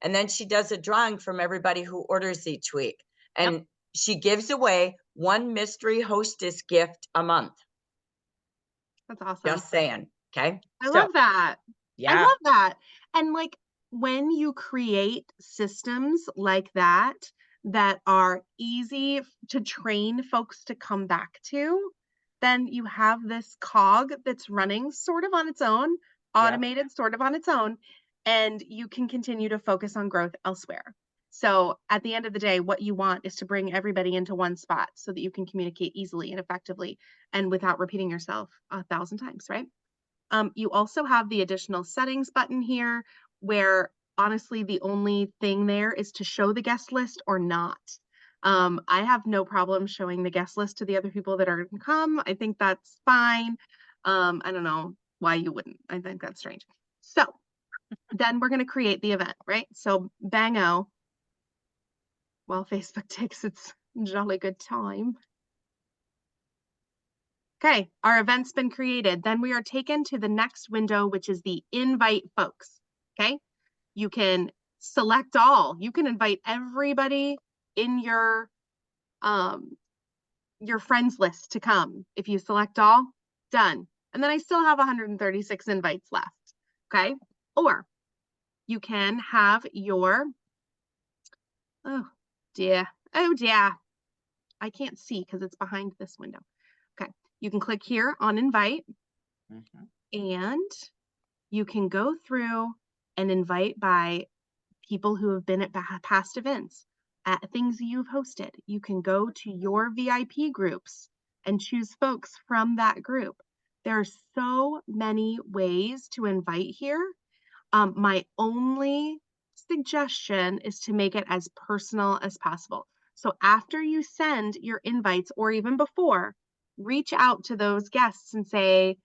Speaker 1: And then she does a drawing from everybody who orders each week. And she gives away one mystery hostess gift a month.
Speaker 2: That's awesome.
Speaker 1: Just saying. Okay.
Speaker 2: I love that.
Speaker 1: Yeah.
Speaker 2: I love that. And like, when you create systems like that, that are easy to train folks to come back to, then you have this cog that's running sort of on its own, automated sort of on its own, and you can continue to focus on growth elsewhere. So at the end of the day, what you want is to bring everybody into one spot so that you can communicate easily and effectively and without repeating yourself 1,000 times, right? You also have the additional settings button here, where honestly, the only thing there is to show the guest list or not. I have no problem showing the guest list to the other people that are going to come. I think that's fine. I don't know why you wouldn't. I think that's strange. So then we're going to create the event, right? So bango, while Facebook takes its jolly good time. Okay, our event's been created. Then we are taken to the next window, which is the invite folks. Okay, you can select all. You can invite everybody in your friends list to come. If you select all, done. And then I still have 136 invites left. Okay, or you can have your, oh dear, I can't see because it's behind this window. Okay, you can click here on invite, and you can go through and invite by people who have been at past events, at things you've hosted. You can go to your VIP groups and choose folks from that group. There are so many ways to invite here. My only suggestion is to make it as personal as possible. So after you send your invites, or even before, reach out to those guests and say,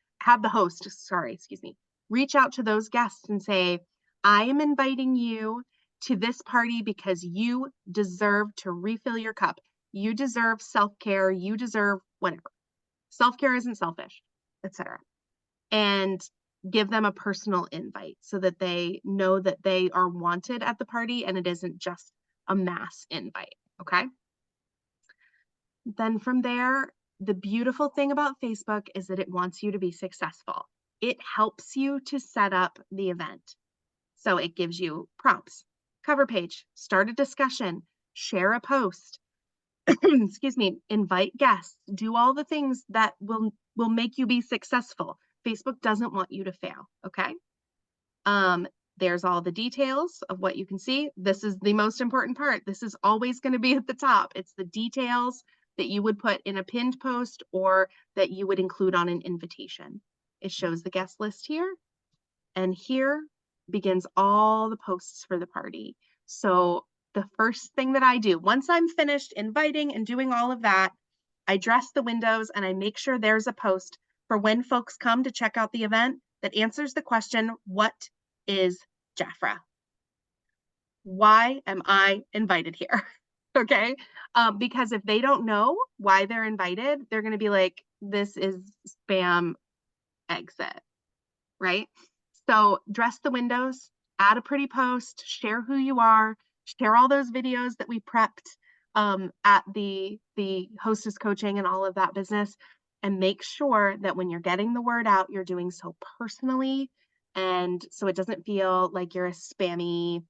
Speaker 2: reach out to those guests and say, I am inviting you to this party because you deserve to refill your cup. You deserve self-care. You deserve whatever. Self-care isn't selfish, etc. And give them a personal invite so that they know that they are wanted at the party and it isn't just a mass invite. Okay. Then from there, the beautiful thing about Facebook is that it wants you to be successful. It helps you to set up the event. So it gives you prompts, cover page, start a discussion, share a post, excuse me, invite guests, do all the things that will make you be successful. Facebook doesn't want you to fail, okay? There's all the details of what you can see. This is the most important part. This is always going to be at the top. It's the details that you would put in a pinned post or that you would include on an invitation. It shows the guest list here, and here begins all the posts for the party. So the first thing that I do, once I'm finished inviting and doing all of that, I dress the windows and I make sure there's a post for when folks come to check out the event that answers the question, what is JAFRA? Why am I invited here? Okay. Because if they don't know why they're invited, they're going to be like, this is spam, exit, right? So dress the windows, add a pretty post, share who you are, share all those videos that we prepped at the hostess coaching and all of that business, and make sure that when you're getting the word out, you're doing so personally, and so it doesn't feel like you're a spammy,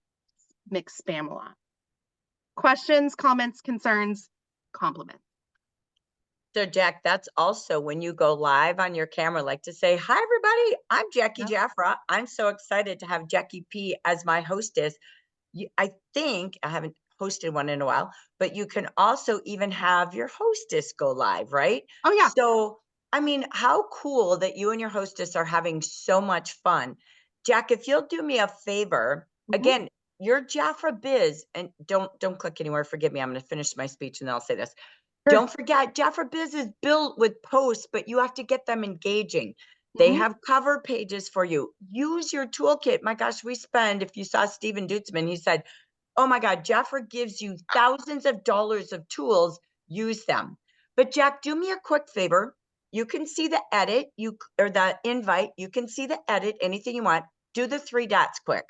Speaker 2: mixed spam a lot. Questions, comments, concerns, compliments.
Speaker 1: So Jack, that's also when you go live on your camera, like to say, hi, everybody, I'm Jackie JAFRA. I'm so excited to have Jackie P as my hostess. I think I haven't hosted one in a while, but you can also even have your hostess go live, right?
Speaker 2: Oh yeah.
Speaker 1: So, I mean, how cool that you and your hostess are having so much fun. Jack, if you'll do me a favor, again, your JAFRA Biz, and don't click anywhere, forgive me, I'm going to finish my speech and then I'll say this. Don't forget, JAFRA Biz is built with posts, but you have to get them engaging. They have cover pages for you. Use your toolkit. My gosh, we spend, if you saw Steven Dutzman, he said, oh my God, JAFRA gives you thousands of dollars of tools, use them. But Jack, do me a quick favor. You can see the edit, or the invite, you can see the edit, anything you want. Do the 3 dots quick.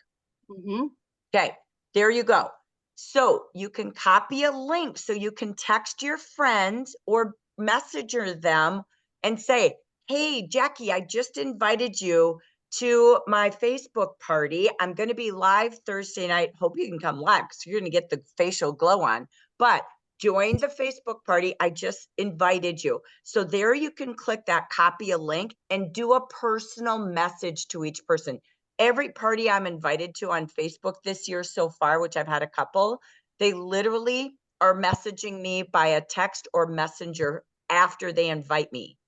Speaker 1: Okay, there you go. So you can copy a link so you can text your friends or messenger them and say, hey, Jackie, I just invited you to my Facebook party. I'm going to be live Thursday night. Hope you can come live because you're going to get the facial glow on. But join the Facebook party. I just invited you. So there you can click that copy a link and do a personal message to each person. Every party I'm invited to on Facebook this year so far, which I've had a couple, they literally are messaging me by a text or messenger after they invite me.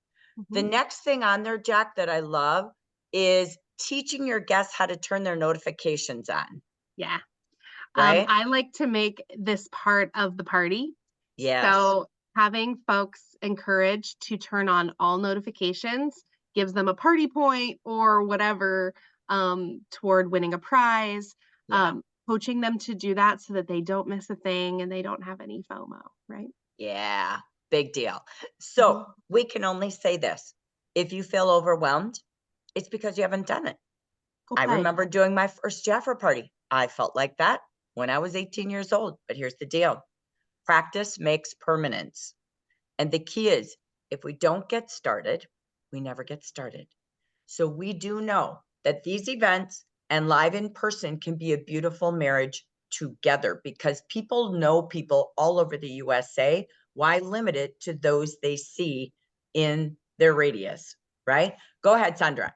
Speaker 1: The next thing on there, Jack, that I love is teaching your guests how to turn their notifications on.
Speaker 2: Yeah.
Speaker 1: Right?
Speaker 2: I like to make this part of the party.
Speaker 1: Yes.
Speaker 2: So having folks encouraged to turn on all notifications gives them a party point or whatever toward winning a prize. Coaching them to do that so that they don't miss a thing and they don't have any FOMO, right?
Speaker 1: Yeah, big deal. So we can only say this. If you feel overwhelmed, it's because you haven't done it. I remember doing my first JAFRA party. I felt like that when I was 18 years old. But here's the deal. Practice makes permanence. And the key is, if we don't get started, we never get started. So we do know that these events and live in person can be a beautiful marriage together because people know people all over the USA. Why limit it to those they see in their radius, right? Go ahead, Sandra.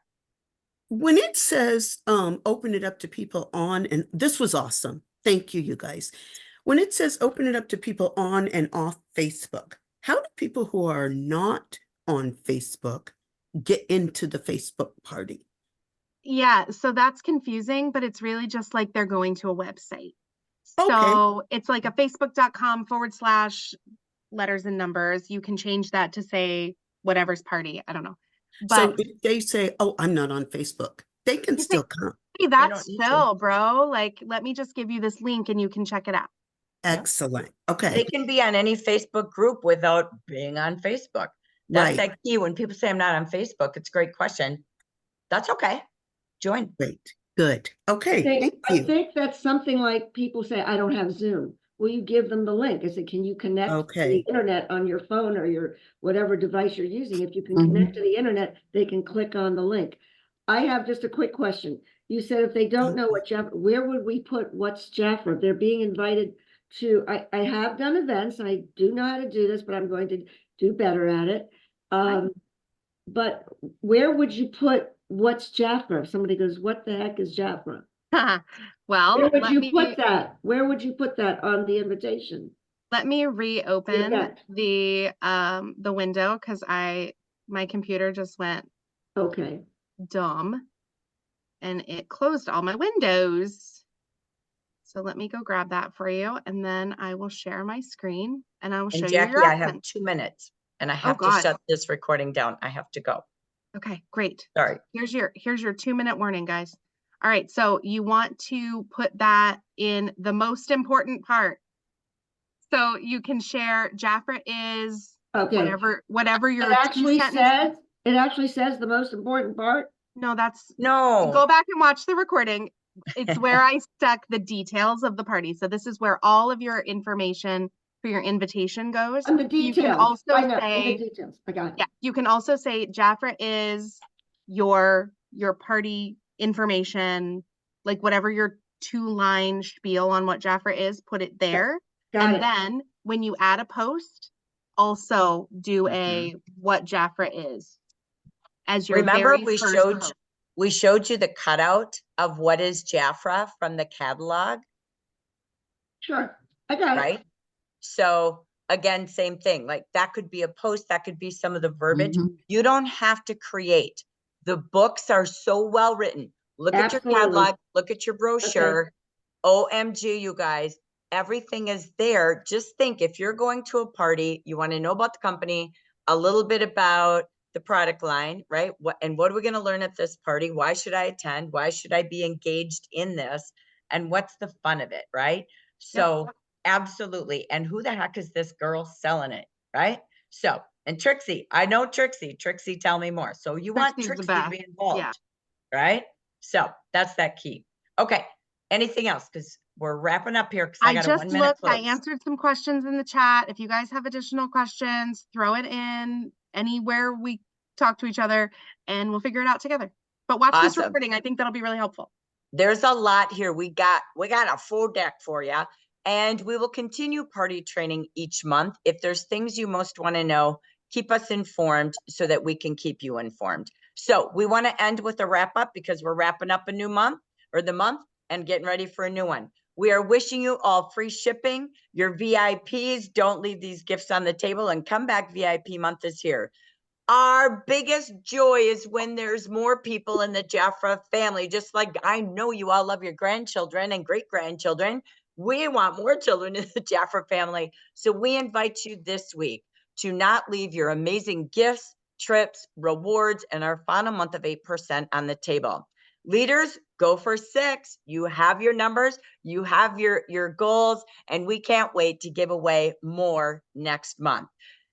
Speaker 10: When it says open it up to people on, and this was awesome. Thank you, you guys. When it says open it up to people on and off Facebook, how do people who are not on Facebook get into the Facebook party?
Speaker 2: Yeah, so that's confusing, but it's really just like they're going to a website. So it's like a facebook.com/letters and numbers. You can change that to say whatever's party. I don't know. But
Speaker 10: so if they say, oh, I'm not on Facebook, they can still come.
Speaker 2: Hey, that's chill, bro. Like, let me just give you this link and you can check it out.
Speaker 10: Excellent.
Speaker 1: They
Speaker 10: Okay.
Speaker 1: can be on any Facebook group without being on Facebook. That's
Speaker 10: Right.
Speaker 1: that key. When people say I'm not on Facebook, it's a great question. That's okay. Join.
Speaker 10: Great. Good. Okay. Thank
Speaker 7: I
Speaker 10: you.
Speaker 7: think that's something like people say, I don't have Zoom. Will you give them the link? I said, can you connect to the
Speaker 10: Okay.
Speaker 7: internet on your phone or your whatever device you're using? If you can
Speaker 10: Mhm.
Speaker 7: connect to the internet, they can click on the link. I have just a quick question. You said if they don't know what JAFRA, where would we put what's JAFRA? If they're being invited to, I have done events, and I do know how to do this, but I'm going to do better at it. But where would you put what's JAFRA? If somebody goes, what the heck is JAFRA?
Speaker 2: Well,
Speaker 7: Where would
Speaker 2: let
Speaker 7: you
Speaker 2: me
Speaker 7: put that? Where would you put that on the invitation?
Speaker 2: reopen
Speaker 7: event.
Speaker 2: the window because my computer just went
Speaker 7: Okay.
Speaker 2: dumb and it closed all my windows. So let me go grab that for you, and then I will share my screen and I will show
Speaker 1: And
Speaker 2: you
Speaker 1: Jackie,
Speaker 2: your
Speaker 1: I have
Speaker 2: options.
Speaker 1: 2 minutes and I
Speaker 2: Oh
Speaker 1: have to
Speaker 2: God.
Speaker 1: shut this recording down. I have to go.
Speaker 2: Okay, great.
Speaker 1: Sorry.
Speaker 2: Here's your 2-minute warning, guys. All right, so you want to put that in the most important part. So you can share JAFRA is
Speaker 7: Okay.
Speaker 2: whatever
Speaker 7: It
Speaker 2: your
Speaker 7: actually
Speaker 2: 2 sentence.
Speaker 7: says the most important part.
Speaker 2: No, that's
Speaker 1: No.
Speaker 2: go back and watch the recording. It's where I stuck the details of the party. So this is where all of your information for your invitation goes.
Speaker 7: And the
Speaker 2: You can
Speaker 7: details.
Speaker 2: also
Speaker 7: I know, in the
Speaker 2: say,
Speaker 7: details. I got it.
Speaker 2: yeah, you can also say JAFRA is your party information, like whatever your 2-line spiel on what JAFRA is, put it there.
Speaker 7: Got
Speaker 2: And
Speaker 7: it.
Speaker 2: then when you add a post, also do a what JAFRA is as your
Speaker 1: Remember
Speaker 2: very first post.
Speaker 1: we showed you the cutout of what is JAFRA from the catalog,
Speaker 7: Sure. I got it.
Speaker 1: right? So again, same thing. Like that could be a post, that could be some of the verbiage.
Speaker 10: Mhm.
Speaker 1: You don't have to create. The books are so well written. Look at your
Speaker 7: Absolutely.
Speaker 1: catalog, look at your brochure. OMG, you guys, everything is there. Just think, if you're going to a party, you want to know about the company, a little bit about the product line, right? What are we going to learn at this party? Why should I attend? Why should I be engaged in this? And what's the fun of it, right? So absolutely. And who the heck is this girl selling it, right? So, and Trixie, I know Trixie. Trixie, tell me more. So you want
Speaker 2: Trixie's the
Speaker 1: Trixie to be
Speaker 2: best.
Speaker 1: involved,
Speaker 2: Yeah.
Speaker 1: right? So that's that key. Okay. Anything else? Because we're wrapping up here because I got a 1 minute
Speaker 2: I
Speaker 1: close.
Speaker 2: answered some questions in the chat. If you guys have additional questions, throw it in anywhere we talk to each other and we'll figure it out together. But watch this
Speaker 1: Awesome.
Speaker 2: recording. I think that'll be really helpful.
Speaker 1: There's a lot here. We got a full deck for you. And we will continue party training each month. If there's things you most want to know, keep us informed so that we can keep you informed. So we want to end with a wrap up because we're wrapping up a new month or the month and getting ready for a new one. We are wishing you all free shipping. Your VIPs, don't leave these gifts on the table, and come back. VIP month is here. Our biggest joy is when there's more people in the JAFRA family. Just like I know you all love your grandchildren and great grandchildren, we want more children in the JAFRA family. So we invite you this week to not leave your amazing gifts, trips, rewards, and our final month of 8% on the table. Leaders, go for 6. You have your numbers, you have your goals, and we can't wait to give away more next month.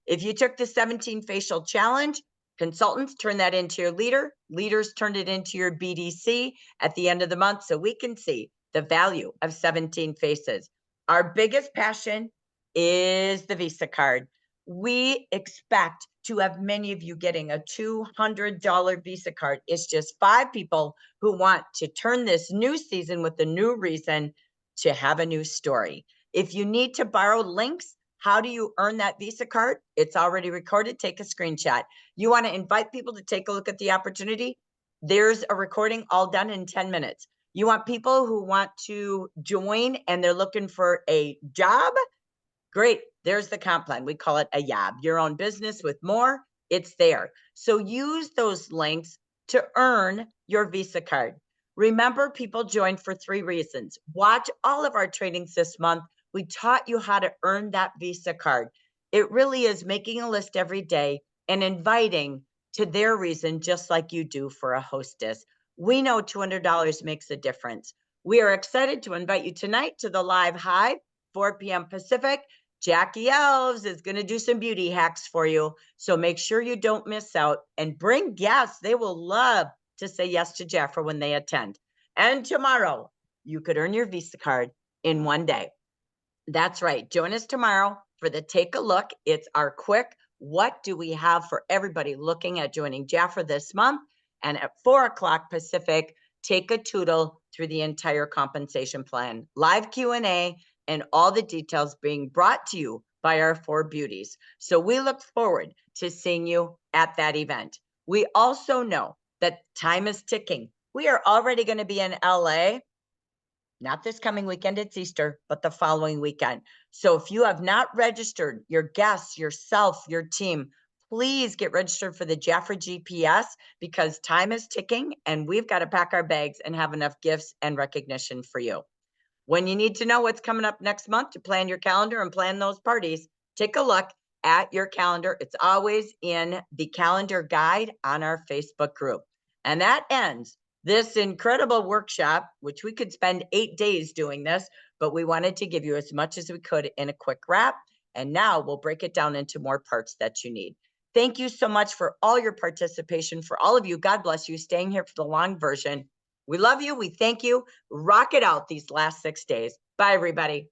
Speaker 1: If you took the 17 facial challenge, consultants turn that into your leader, leaders turned it into your BDC at the end of the month so we can see the value of 17 faces. Our biggest passion is the Visa card. We expect to have many of you getting a $200 Visa card. It's just 5 people who want to turn this new season with a new reason to have a new story. If you need to borrow links, how do you earn that Visa card? It's already recorded. Take a screenshot. You want to invite people to take a look at the opportunity? There's a recording all done in 10 minutes. You want people who want to join and they're looking for a job? Great. There's the comp plan. We call it a YAB, your own business with more. It's there. So use those links to earn your Visa card. Remember, people join for 3 reasons. Watch all of our trainings this month. We taught you how to earn that Visa card. It really is making a list every day and inviting to their reason, just like you do for a hostess. We know $200 makes a difference. We are excited to invite you tonight to the live hive 4 p.m. Pacific, Jackie Elves is going to do some beauty hacks for you. So make sure you don't miss out and bring guests. They will love to say yes to JAFRA when they attend. And tomorrow, you could earn your Visa card in one day. That's right. Join us tomorrow for the Take a Look. It's our quick, what do we have for everybody looking at joining JAFRA this month? And at 4 o'clock Pacific, take a toodle through the entire compensation plan. Live Q&A and all the details being brought to you by our 4 beauties. So we look forward to seeing you at that event. We also know that time is ticking. We are already going to be in LA. Not this coming weekend, it's Easter, but the following weekend. So if you have not registered your guests, yourself, your team, please get registered for the JAFRA GPS because time is ticking and we've got to pack our bags and have enough gifts and recognition for you. When you need to know what's coming up next month to plan your calendar and plan those parties, take a look at your calendar. It's always in the calendar guide on our Facebook group. And that ends this incredible workshop, which we could spend 8 days doing this, but we wanted to give you as much as we could in a quick wrap. And now we'll break it down into more parts that you need. Thank you so much for all your participation. For all of you, God bless you, staying here for the long version. We love you. We thank you. Rock it out these last 6 days. Bye, everybody.